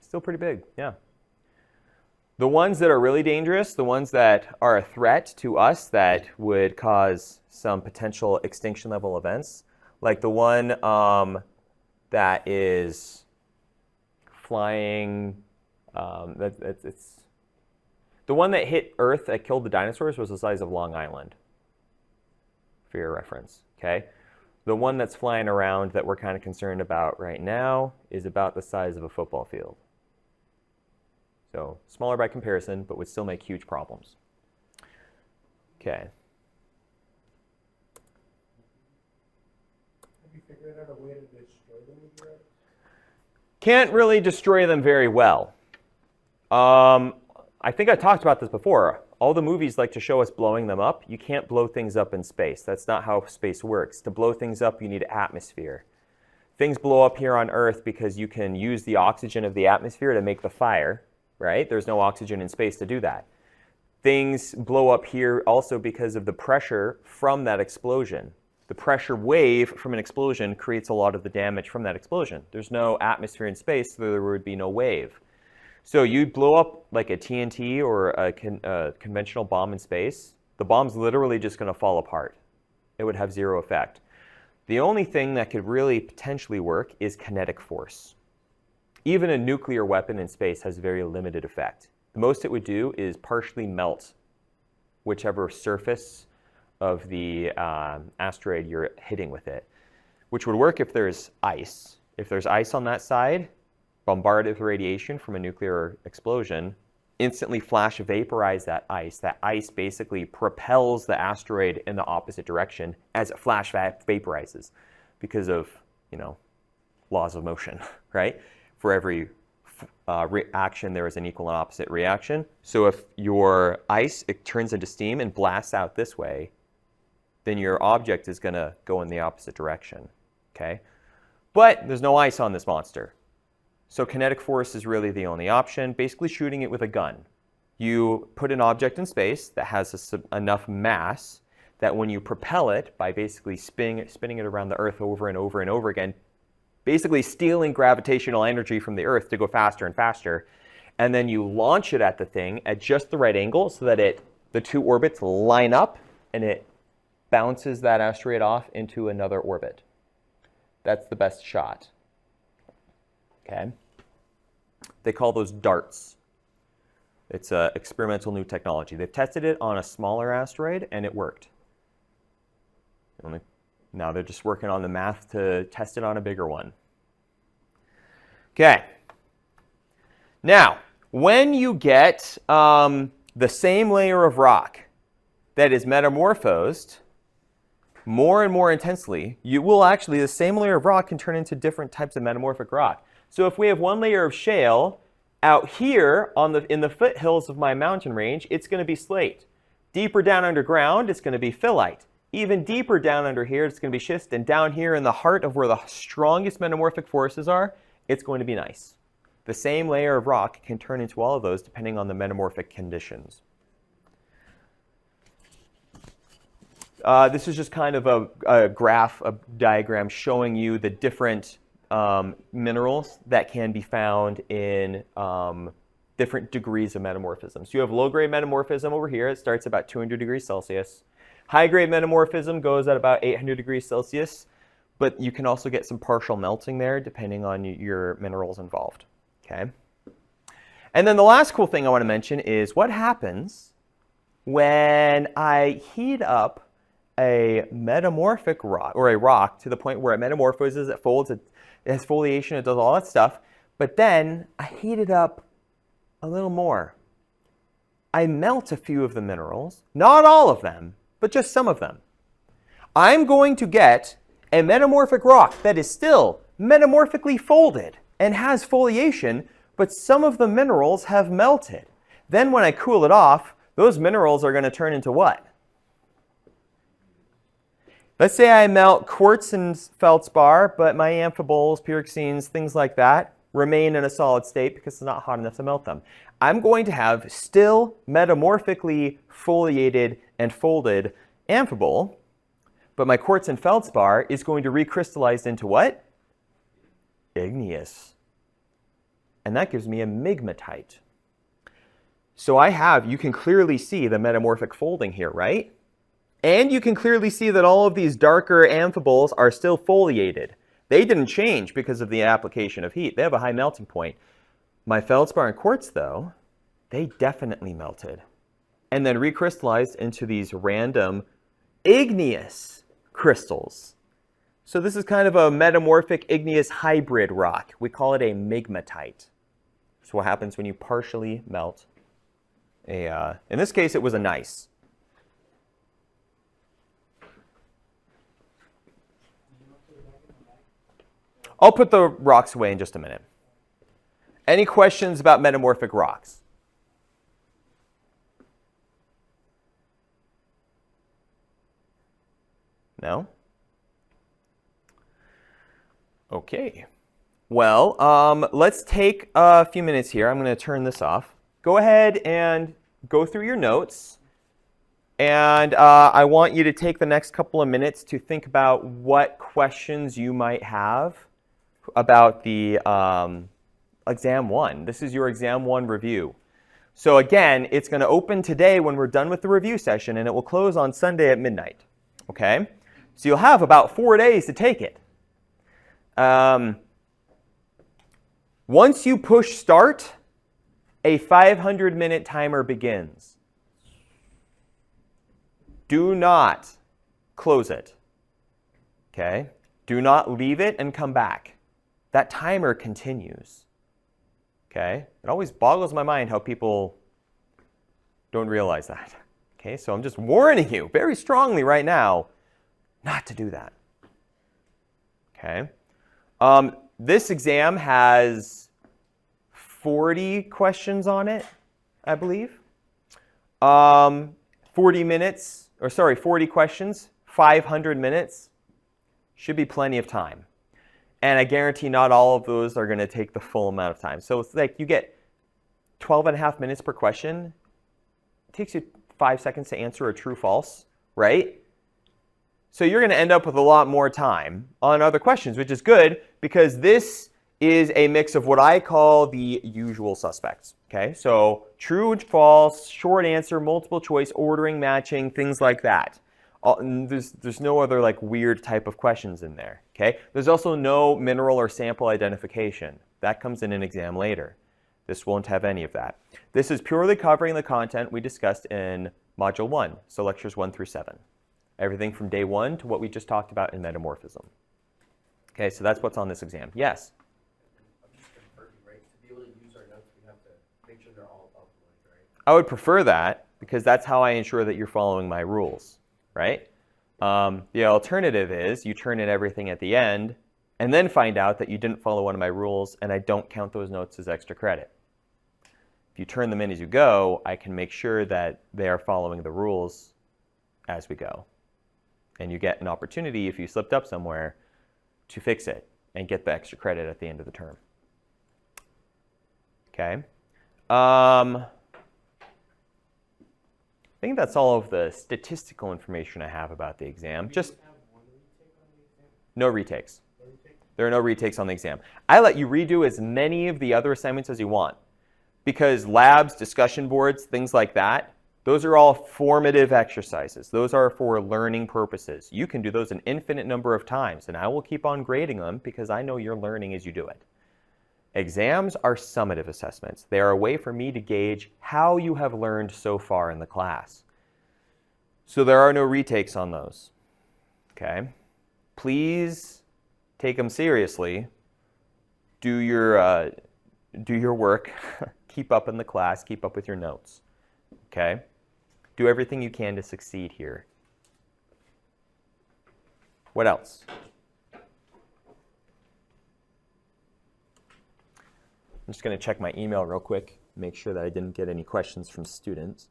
Still pretty big, yeah. The ones that are really dangerous, the ones that are a threat to us that would cause some potential extinction level events, like the one that is flying, it's the one that hit Earth that killed the dinosaurs was the size of Long Island, for your reference, okay? The one that's flying around that we're kind of concerned about right now is about the size of a football field. So smaller by comparison, but would still make huge problems. Okay. Have you figured out a way to destroy the meteorites? Can't really destroy them very well. I think I talked about this before. All the movies like to show us blowing them up. You can't blow things up in space. That's not how space works. To blow things up, you need atmosphere. Things blow up here on Earth because you can use the oxygen of the atmosphere to make the fire. Right? There's no oxygen in space to do that. Things blow up here also because of the pressure from that explosion. The pressure wave from an explosion creates a lot of the damage from that explosion. There's no atmosphere in space, so there would be no wave. So you blow up like a TNT or a conventional bomb in space, the bomb's literally just going to fall apart. It would have zero effect. The only thing that could really potentially work is kinetic force. Even a nuclear weapon in space has very limited effect. The most it would do is partially melt whichever surface of the asteroid you're hitting with it, which would work if there's ice. If there's ice on that side, bombarded with radiation from a nuclear explosion, instantly flash vaporize that ice. That ice basically propels the asteroid in the opposite direction as it flash vaporizes because of, laws of motion, right? For every reaction, there is an equal and opposite reaction. So if your ice, it turns into steam and blasts out this way, then your object is going to go in the opposite direction, okay? But there's no ice on this monster. So kinetic force is really the only option, basically shooting it with a gun. You put an object in space that has enough mass that when you propel it by basically spinning it around the Earth over and over and over again, basically stealing gravitational energy from the Earth to go faster and faster, and then you launch it at the thing at just the right angle so that the two orbits line up and it bounces that asteroid off into another orbit. That's the best shot. Okay? They call those darts. It's an experimental new technology. They've tested it on a smaller asteroid, and it worked. Now they're just working on the math to test it on a bigger one. Okay. Now, when you get the same layer of rock that is metamorphosed more and more intensely, the same layer of rock can turn into different types of metamorphic rock. So if we have one layer of shale out here in the foothills of my mountain range, it's going to be slate. Deeper down underground, it's going to be phyllite. Even deeper down under here, it's going to be schist. And down here in the heart of where the strongest metamorphic forces are, it's going to be gneiss. The same layer of rock can turn into all of those depending on the metamorphic conditions. This is just kind of a graph, a diagram showing you the different minerals that can be found in different degrees of metamorphism. So you have low-grade metamorphism over here. It starts about 200 degrees Celsius. High-grade metamorphism goes at about 800 degrees Celsius, but you can also get some partial melting there depending on your minerals involved. Okay? And then the last cool thing I want to mention is what happens when I heat up a metamorphic rock, or a rock, to the point where it metamorphoses, it folds, it has foliation, it does all that stuff, but then I heat it up a little more. I melt a few of the minerals, not all of them, but just some of them. I'm going to get a metamorphic rock that is still metamorphically folded and has foliation, but some of the minerals have melted. Then when I cool it off, those minerals are going to turn into what? Let's say I melt quartz and feldspar, but my amphiboles, pyroxenes, things like that remain in a solid state because it's not hot enough to melt them. I'm going to have still metamorphically foliated and folded amphibole, but my quartz and feldspar is going to recrystallize into what? Igneous. And that gives me a migmatite. So you can clearly see the metamorphic folding here, right? And you can clearly see that all of these darker amphiboles are still foliated. They didn't change because of the application of heat. They have a high melting point. My feldspar and quartz, though, they definitely melted and then recrystallized into these random igneous crystals. So this is kind of a metamorphic igneous hybrid rock. We call it a migmatite. So what happens when you partially melt in this case, it was a gneiss. I'll put the rocks away in just a minute. Any questions about metamorphic rocks? No? Okay. Well, let's take a few minutes here. I'm going to turn this off. Go ahead and go through your notes. And I want you to take the next couple of minutes to think about what questions you might have about the exam 1. This is your exam 1 review. So again, it's going to open today when we're done with the review session, and it will close on Sunday at midnight. Okay? So you'll have about 4 days to take it. Once you push start, a 500-minute timer begins. Do not close it. Okay? Do not leave it and come back. That timer continues. Okay? It always boggles my mind how people don't realize that. Okay? So I'm just warning you very strongly right now not to do that. Okay? This exam has 40 questions on it, I believe. 40 questions, 500 minutes. Should be plenty of time. And I guarantee not all of those are going to take the full amount of time. So it's like you get 12 and a half minutes per question. It takes you 5 seconds to answer a true-false, right? So you're going to end up with a lot more time on other questions, which is good because this is a mix of what I call the usual suspects. Okay, so true and false, short answer, multiple choice, ordering, matching, things like that. There's no other like weird type of questions in there. Okay, there's also no mineral or sample identification. That comes in an exam later. This won't have any of that. This is purely covering the content we discussed in Module 1, so lectures 1 through 7. Everything from day 1 to what we just talked about in metamorphism. Okay, so that's what's on this exam. Yes? I'm just confirming, right? To be able to use our notes, we have to make sure they're all uploaded, right? I would prefer that because that's how I ensure that you're following my rules, right? The alternative is you turn in everything at the end and then find out that you didn't follow one of my rules and I don't count those notes as extra credit. If you turn them in as you go, I can make sure that they are following the rules as we go. And you get an opportunity, if you slipped up somewhere, to fix it and get the extra credit at the end of the term. Okay. I think that's all of the statistical information I have about the exam. Just have one retake on the exam? no retakes. No retake? There are no retakes on the exam. I let you redo as many of the other assignments as you want because labs, discussion boards, things like that, those are all formative exercises. Those are for learning purposes. You can do those an infinite number of times, and I will keep on grading them because I know you're learning as you do it. Exams are summative assessments. They are a way for me to gauge how you have learned so far in the class. So there are no retakes on those. Okay? Please take them seriously. Do your work. Keep up in the class. Keep up with your notes. Okay? Do everything you can to succeed here. What else? I'm just going to check my email real quick, make sure that I didn't get any questions from students.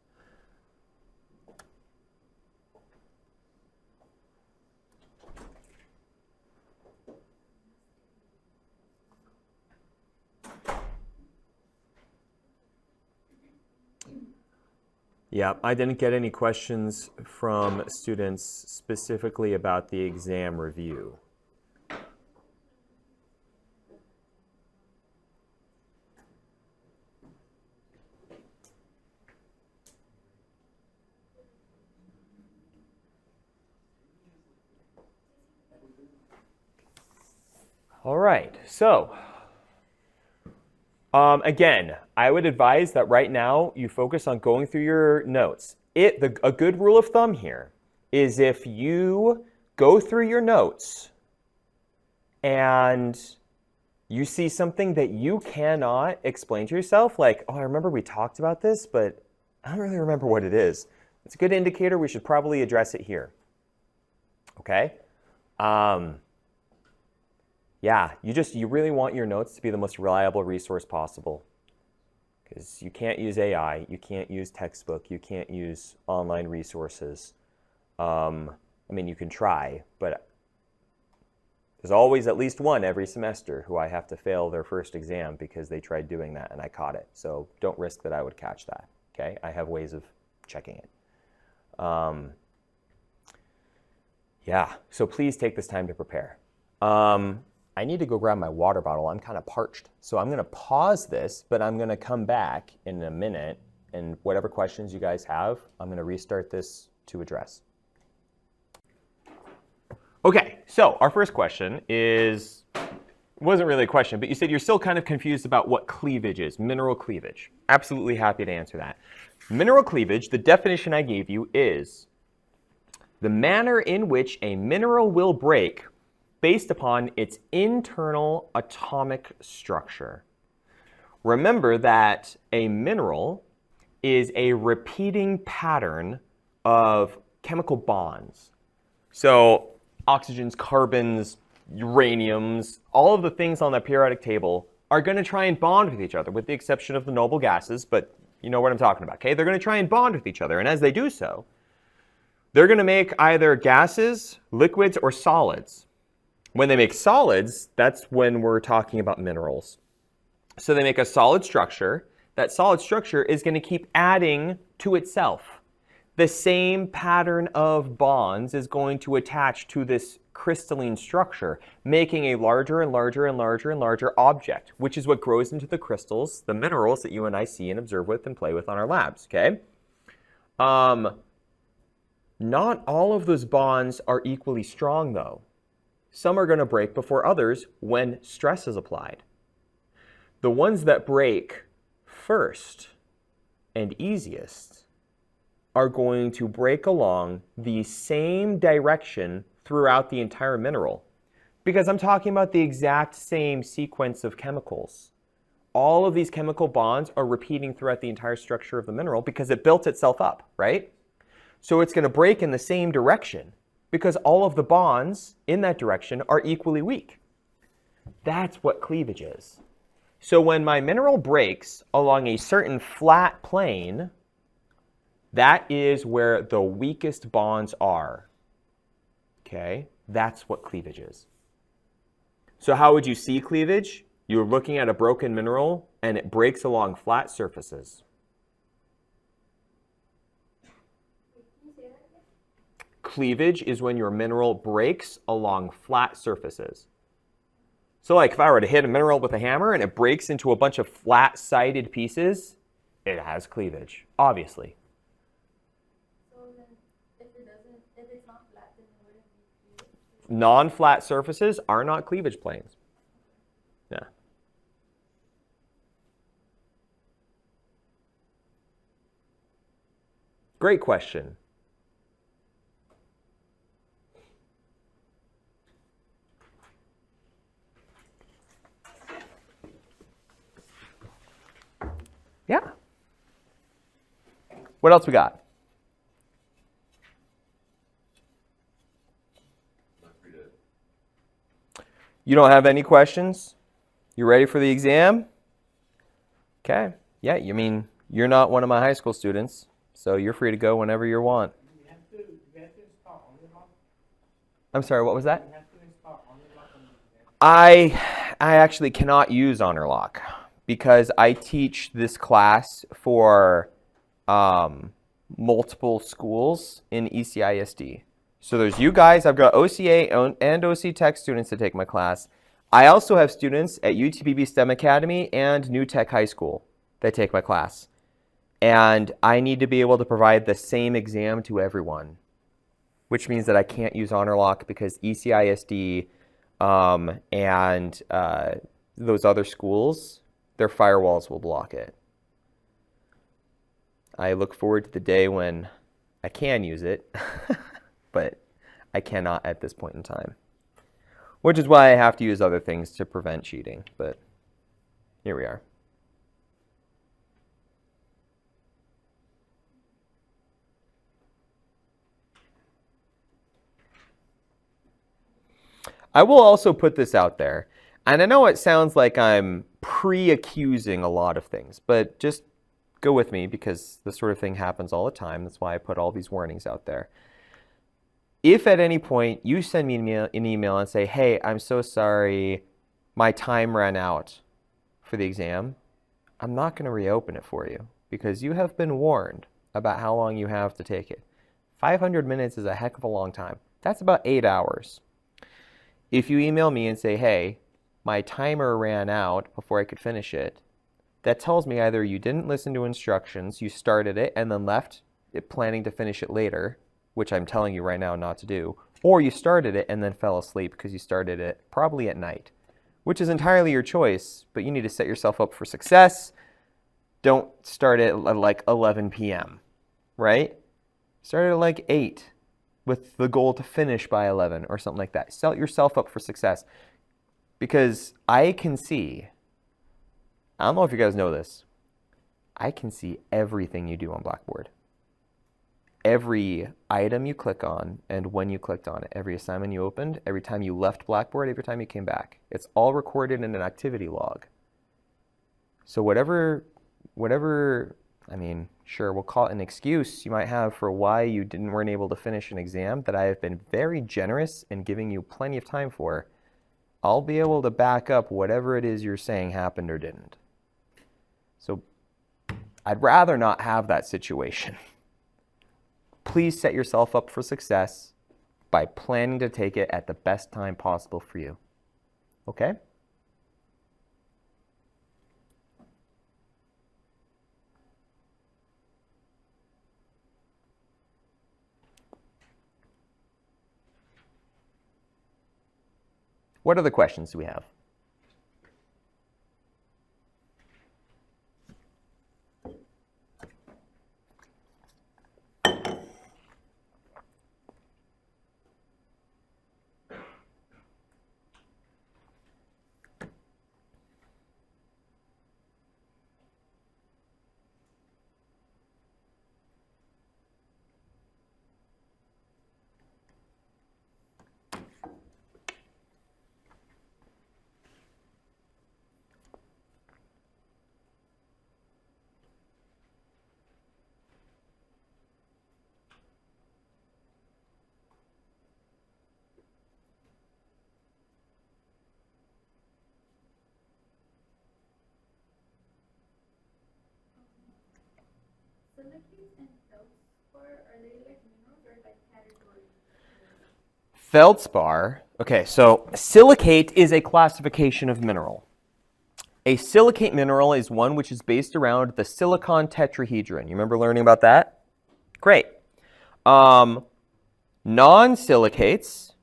Yeah, I didn't get any questions from students specifically about the exam review. All right, so again, I would advise that right now you focus on going through your notes. A good rule of thumb here is if you go through your notes and you see something that you cannot explain to yourself, like, oh, I remember we talked about this, but I don't really remember what it is. It's a good indicator. We should probably address it here. Okay? Yeah, you really want your notes to be the most reliable resource possible because you can't use AI, you can't use textbook, you can't use online resources. I mean, you can try, but there's always at least one every semester who I have to fail their first exam because they tried doing that and I caught it. So don't risk that I would catch that, okay? I have ways of checking it. Yeah, so please take this time to prepare. I need to go grab my water bottle. I'm kind of parched. So I'm going to pause this, but I'm going to come back in a minute, and whatever questions you guys have, I'm going to restart this to address. Okay, so our first question wasn't really a question, but you said you're still kind of confused about what cleavage is, mineral cleavage. Absolutely happy to answer that. Mineral cleavage, the definition I gave you is The manner in which a mineral will break based upon its internal atomic structure. Remember that a mineral is a repeating pattern of chemical bonds. So oxygens, carbons, uraniums, all of the things on that periodic table are going to try and bond with each other, with the exception of the noble gases, but you know what I'm talking about, okay? They're going to try and bond with each other, and as they do so, they're going to make either gases, liquids, or solids. When they make solids, that's when we're talking about minerals. So they make a solid structure. That solid structure is going to keep adding to itself. The same pattern of bonds is going to attach to this crystalline structure, making a larger and larger and larger and larger object, which is what grows into the crystals, the minerals that you and I see and observe with and play with on our labs, okay? Not all of those bonds are equally strong, though. Some are going to break before others when stress is applied. The ones that break first and easiest are going to break along the same direction throughout the entire mineral, because I'm talking about the exact same sequence of chemicals. All of these chemical bonds are repeating throughout the entire structure of the mineral because it built itself up, right? So it's going to break in the same direction because all of the bonds in that direction are equally weak. That's what cleavage is. So when my mineral breaks along a certain flat plane, that is where the weakest bonds are. Okay? That's what cleavage is. So how would you see cleavage? You're looking at a broken mineral and it breaks along flat surfaces. Cleavage is when your mineral breaks along flat surfaces. So like if I were to hit a mineral with a hammer and it breaks into a bunch of flat-sided pieces, it has cleavage, obviously. So then if it's not flat, then it wouldn't be cleavage? Non-flat surfaces are not cleavage planes. Yeah. Great question. Yeah. What else we got? You don't have any questions? You ready for the exam? Okay. Yeah, you mean you're not one of my high school students, so you're free to go whenever you want. You have to install OmniLock. I'm sorry, what was that? You have to install OmniLock on the exam. I actually cannot use HonorLock because I teach this class for multiple schools in ECISD. So there's you guys, I've got OCA and OC Tech students that take my class. I also have students at UTPB STEM Academy and New Tech High School that take my class. And I need to be able to provide the same exam to everyone, which means that I can't use HonorLock because ECISD and those other schools, their firewalls will block it. I look forward to the day when I can use it, but I cannot at this point in time. Which is why I have to use other things to prevent cheating, but here we are. I will also put this out there, and I know it sounds like I'm pre-accusing a lot of things, but just go with me because this sort of thing happens all the time. That's why I put all these warnings out there. If at any point you send me an email and say, hey, I'm so sorry, my time ran out for the exam, I'm not going to reopen it for you because you have been warned about how long you have to take it. 500 minutes is a heck of a long time. That's about 8 hours. If you email me and say, hey, my timer ran out before I could finish it, that tells me either you didn't listen to instructions, you started it and then left it planning to finish it later, which I'm telling you right now not to do, or you started it and then fell asleep because you started it probably at night, which is entirely your choice, but you need to set yourself up for success. Don't start it at like 11 p.m., right? Start it at like 8. with the goal to finish by 11 or something like that. Set yourself up for success. Because I can see, I don't know if you guys know this, I can see everything you do on Blackboard. Every item you click on and when you clicked on it, every assignment you opened, every time you left Blackboard, every time you came back. It's all recorded in an activity log. So whatever, I mean, sure, we'll call it an excuse you might have for why you weren't able to finish an exam that I have been very generous in giving you plenty of time for. I'll be able to back up whatever it is you're saying happened or didn't. So I'd rather not have that situation. Please set yourself up for success by planning to take it at the best time possible for you. Okay? What other questions do we have? Silicates and feldspar, are they like minerals or like categories? Feldspar, okay, so silicate is a classification of mineral. A silicate mineral is one which is based around the silicon tetrahedron. You remember learning about that? Great. Non-silicates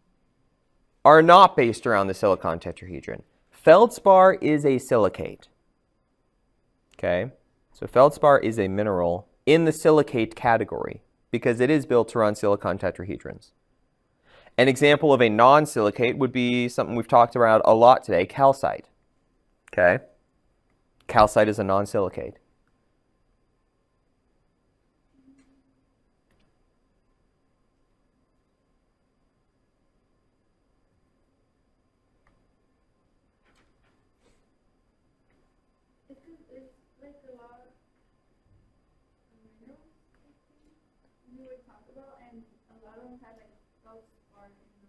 are not based around the silicon tetrahedron. Feldspar is a silicate. Okay, so feldspar is a mineral in the silicate category because it is built around silicon tetrahedrons. An example of a non-silicate would be something we've talked about a lot today, calcite. Okay, calcite is a non-silicate. It's like a lot of minerals we would talk about, and a lot of them had like feldspar in them,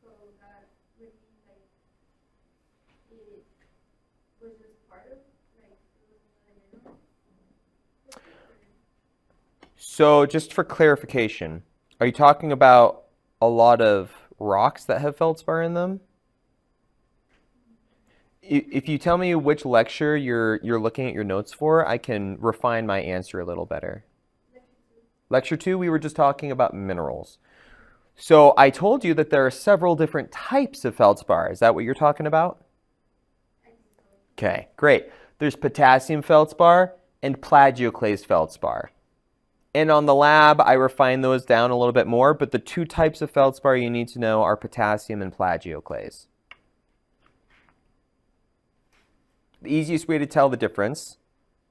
so that would mean like it was just part of like it was another mineral. So just for clarification, are you talking about a lot of rocks that have feldspar in them? If you tell me which lecture you're looking at your notes for, I can refine my answer a little better. Lecture 2, we were just talking about minerals. So I told you that there are several different types of feldspar. Is that what you're talking about? Okay, great. There's potassium feldspar and plagioclase feldspar. And on the lab, I refine those down a little bit more, but the two types of feldspar you need to know are potassium and plagioclase. The easiest way to tell the difference,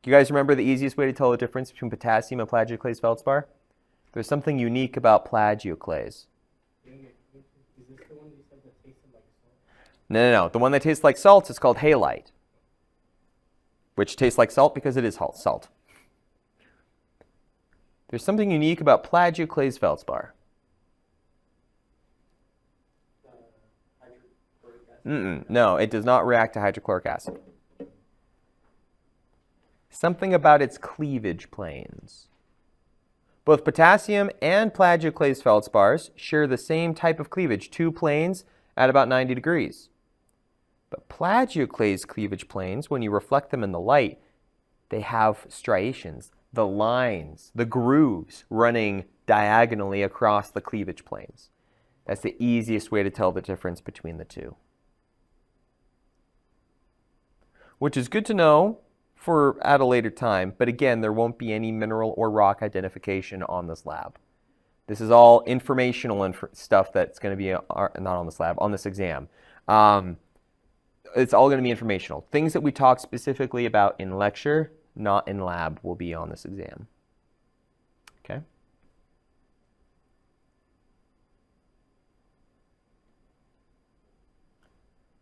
do you guys remember the easiest way to tell the difference between potassium and plagioclase feldspar? There's something unique about plagioclase. Is this the one you said that tasted like salt? No. The one that tastes like salt is called halite, which tastes like salt because it is salt. There's something unique about plagioclase feldspar. Hydrochloric acid. No, it does not react to hydrochloric acid. Something about its cleavage planes. Both potassium and plagioclase feldspars share the same type of cleavage, two planes at about 90 degrees. But plagioclase cleavage planes, when you reflect them in the light, they have striations, the lines, the grooves running diagonally across the cleavage planes. That's the easiest way to tell the difference between the two. Which is good to know for at a later time, but again, there won't be any mineral or rock identification on this lab. This is all informational stuff that's going to be not on this lab, on this exam. It's all going to be informational. Things that we talk specifically about in lecture, not in lab, will be on this exam. Okay?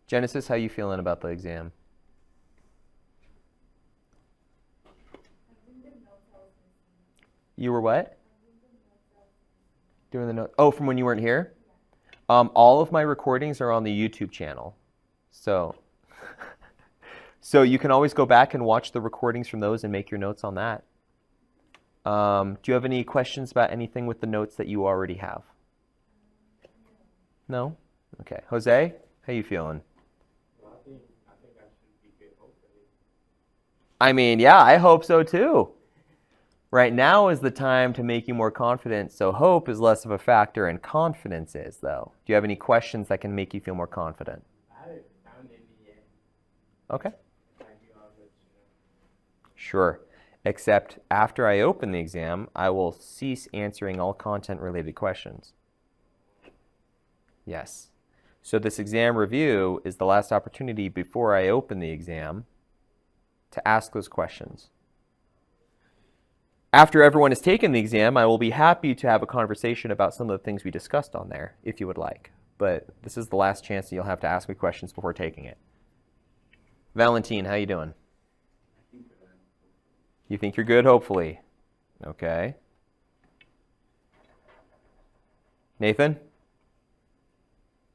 Genesis, how you feeling about the exam? You were what? Doing the notes. Oh, from when you weren't here? All of my recordings are on the YouTube channel. So you can always go back and watch the recordings from those and make your notes on that. Do you have any questions about anything with the notes that you already have? No? Okay. Jose, how you feeling? Well, I think I should be good, hopefully. I mean, yeah, I hope so too. Right now is the time to make you more confident, so hope is less of a factor and confidence is, though. Do you have any questions that can make you feel more confident? I haven't found any yet. Okay. If I do, I'll let you know. Sure. Except after I open the exam, I will cease answering all content-related questions. Yes. So this exam review is the last opportunity before I open the exam to ask those questions. After everyone has taken the exam, I will be happy to have a conversation about some of the things we discussed on there, if you would like. But this is the last chance that you'll have to ask me questions before taking it. Valentine, how you doing? You think you're good, hopefully? Okay. Nathan?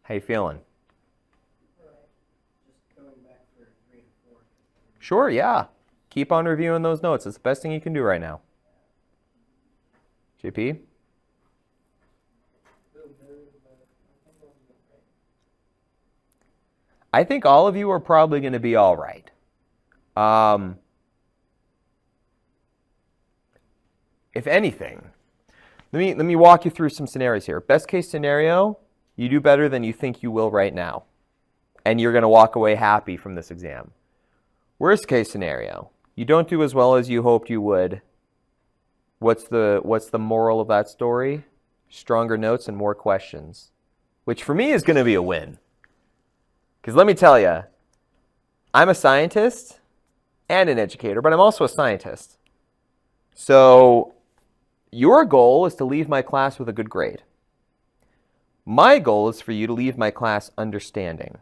How you feeling? Just going back for 3 and 4. Sure, yeah. Keep on reviewing those notes. It's the best thing you can do right now. JP? Little nervous, but I think I'll be okay. I think all of you are probably going to be all right. If anything, let me walk you through some scenarios here. Best case scenario, you do better than you think you will right now, and you're going to walk away happy from this exam. Worst case scenario, you don't do as well as you hoped you would. What's the moral of that story? Stronger notes and more questions, which for me is going to be a win. Because let me tell you, I'm a scientist and an educator, but I'm also a scientist. So your goal is to leave my class with a good grade. My goal is for you to leave my class understanding.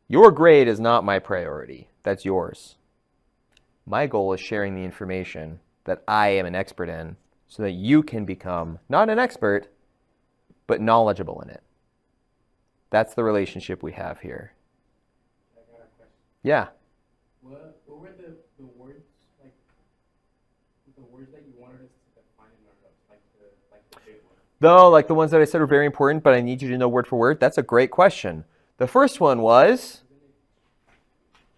Your grade is not my priority. That's yours. My goal is sharing the information that I am an expert in so that you can become not an expert, but knowledgeable in it. That's the relationship we have here. I got a question. Yeah. What were the words, like, the words that you wanted us to define in our notes, like the big ones? Though, like the ones that I said are very important, but I need you to know word for word, that's a great question. The first one was,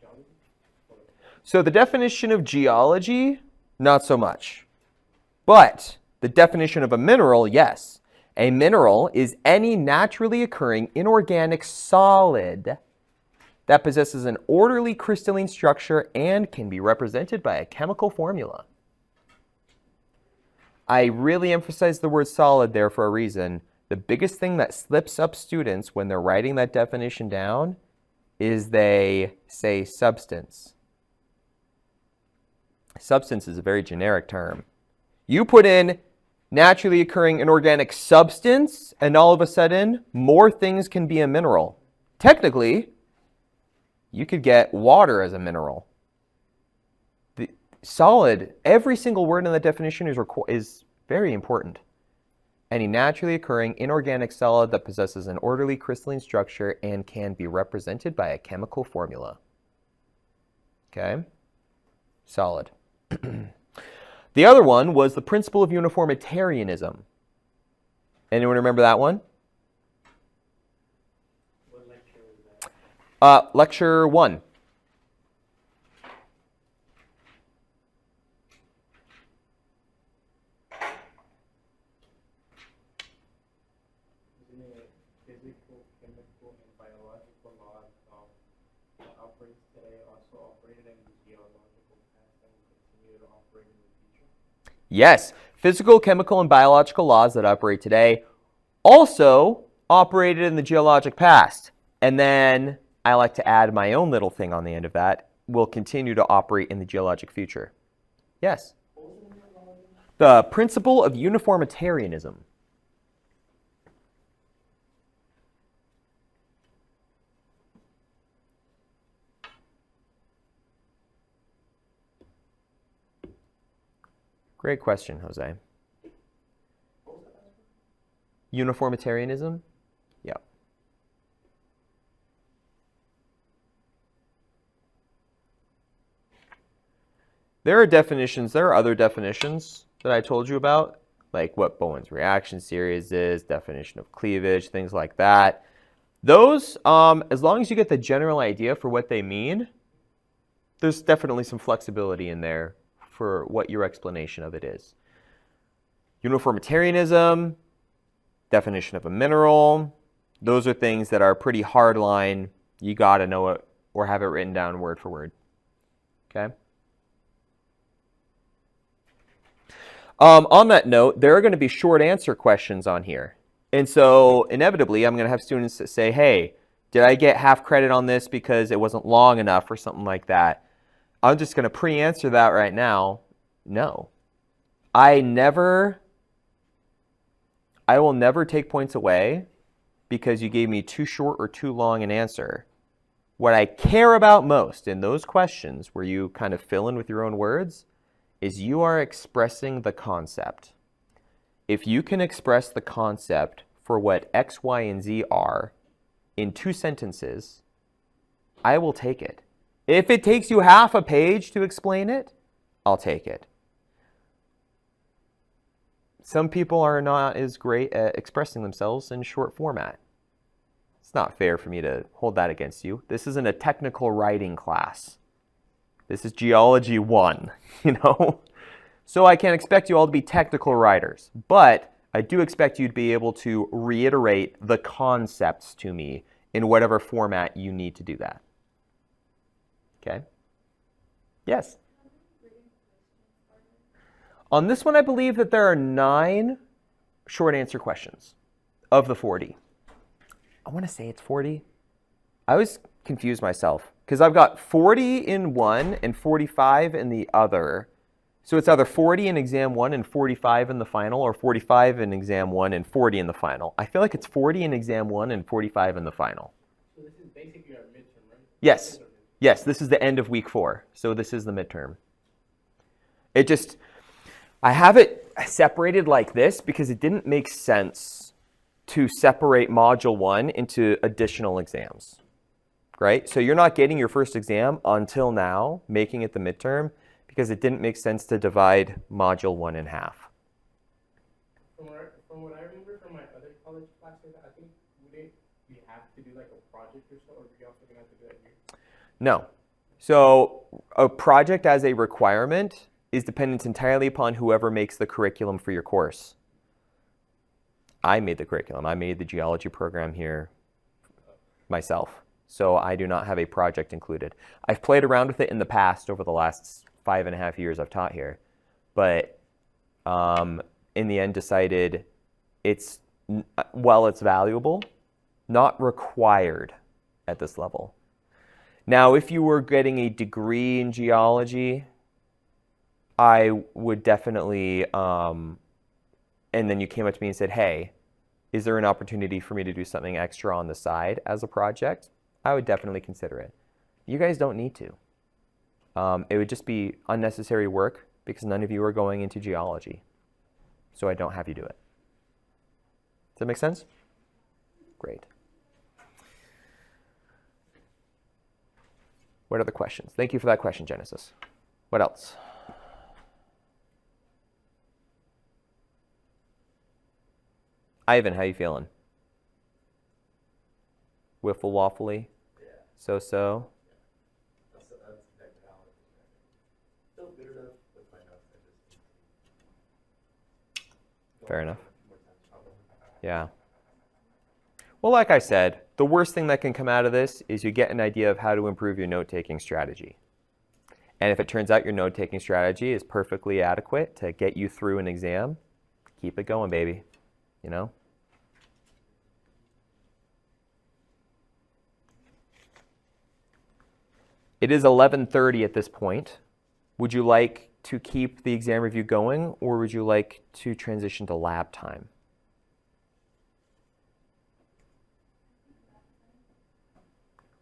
Geology? so the definition of geology, not so much. But the definition of a mineral, yes. A mineral is any naturally occurring inorganic solid that possesses an orderly crystalline structure and can be represented by a chemical formula. I really emphasize the word solid there for a reason. The biggest thing that slips up students when they're writing that definition down is they say substance. Substance is a very generic term. You put in naturally occurring inorganic substance, and all of a sudden, more things can be a mineral. Technically, you could get water as a mineral. The solid, every single word in that definition is very important. Any naturally occurring inorganic solid that possesses an orderly crystalline structure and can be represented by a chemical formula. Okay? Solid. The other one was the principle of uniformitarianism. Anyone remember that one? What lecture was that? Lecture 1. Isn't it physical, chemical, and biological laws that operates today also operated in the geological past and will continue to operate in the future? Yes, Physical, chemical, and biological laws that operate today also operated in the geologic past. And then I like to add my own little thing on the end of that, will continue to operate in the geologic future. Yes? The principle of uniformitarianism. Great question, Jose. Uniformitarianism? Yeah. There are other definitions that I told you about, like what Bowen's reaction series is, definition of cleavage, things like that. Those, as long as you get the general idea for what they mean, there's definitely some flexibility in there for what your explanation of it is. Uniformitarianism, definition of a mineral, those are things that are pretty hard line. You got to know it or have it written down word for word. Okay? On that note, there are going to be short answer questions on here. And so inevitably, I'm going to have students that say, hey, did I get half credit on this because it wasn't long enough or something like that? I'm just going to pre-answer that right now. No. I will never take points away because you gave me too short or too long an answer. What I care about most in those questions where you kind of fill in with your own words is you are expressing the concept. If you can express the concept for what X, Y, and Z are in 2 sentences, I will take it. If it takes you half a page to explain it, I'll take it. Some people are not as great at expressing themselves in short format. It's not fair for me to hold that against you. This isn't a technical writing class. This is Geology 1, you know? So I can't expect you all to be technical writers, but I do expect you to be able to reiterate the concepts to me in whatever format you need to do that. Okay? Yes? On this one, I believe that there are 9 short answer questions of the 40. I want to say it's 40. I always confuse myself because I've got 40 in one and 45 in the other. So it's either 40 in exam 1 and 45 in the final, or 45 in exam 1 and 40 in the final. I feel like it's 40 in exam 1 and 45 in the final. So this is basically our midterm, right? Yes. Yes, this is the end of week 4. So this is the midterm. I have it separated like this because it didn't make sense to separate module 1 into additional exams, right? So you're not getting your first exam until now, making it the midterm, because it didn't make sense to divide module 1 in half. From what I remember from my other college classes, I think we have to do like a project or so, or we also gonna have to do that here? No. So a project as a requirement is dependent entirely upon whoever makes the curriculum for your course. I made the curriculum. I made the geology program here myself. So I do not have a project included. I've played around with it in the past over the last 5.5 years I've taught here. But in the end decided while it's valuable, not required at this level. Now, if you were getting a degree in geology, I would definitely, and then you came up to me and said, hey, is there an opportunity for me to do something extra on the side as a project? I would definitely consider it. You guys don't need to. It would just be unnecessary work because none of you are going into geology. So I don't have you do it. Does that make sense? Great. What other questions? Thank you for that question, Genesis. What else? Ivan, how you feeling? Wiffle waffly? Yeah. So-so? That's technicality. Still good enough with my notes. Fair enough. Yeah. Well, like I said, the worst thing that can come out of this is you get an idea of how to improve your note-taking strategy. And if it turns out your note-taking strategy is perfectly adequate to get you through an exam, keep it going, baby. You know? It is 11:30 at this point. Would you like to keep the exam review going, or would you like to transition to lab time?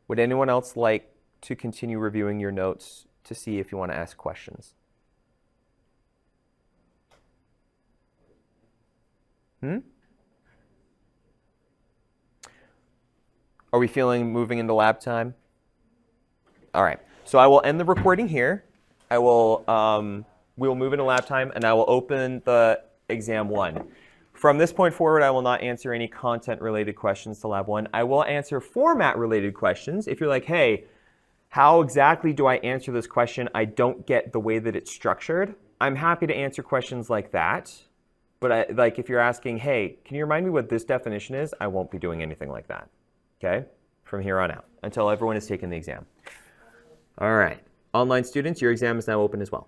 Would anyone else like to continue reviewing your notes to see if you want to ask questions? Are we feeling moving into lab time? All right. So I will end the recording here. We will move into lab time, and I will open the exam 1. From this point forward, I will not answer any content-related questions to lab 1. I will answer format-related questions. If you're like, hey, how exactly do I answer this question? I don't get the way that it's structured. I'm happy to answer questions like that. But like if you're asking, hey, can you remind me what this definition is? I won't be doing anything like that, okay? From here on out, until everyone has taken the exam. All right. Online students, your exam is now open as well.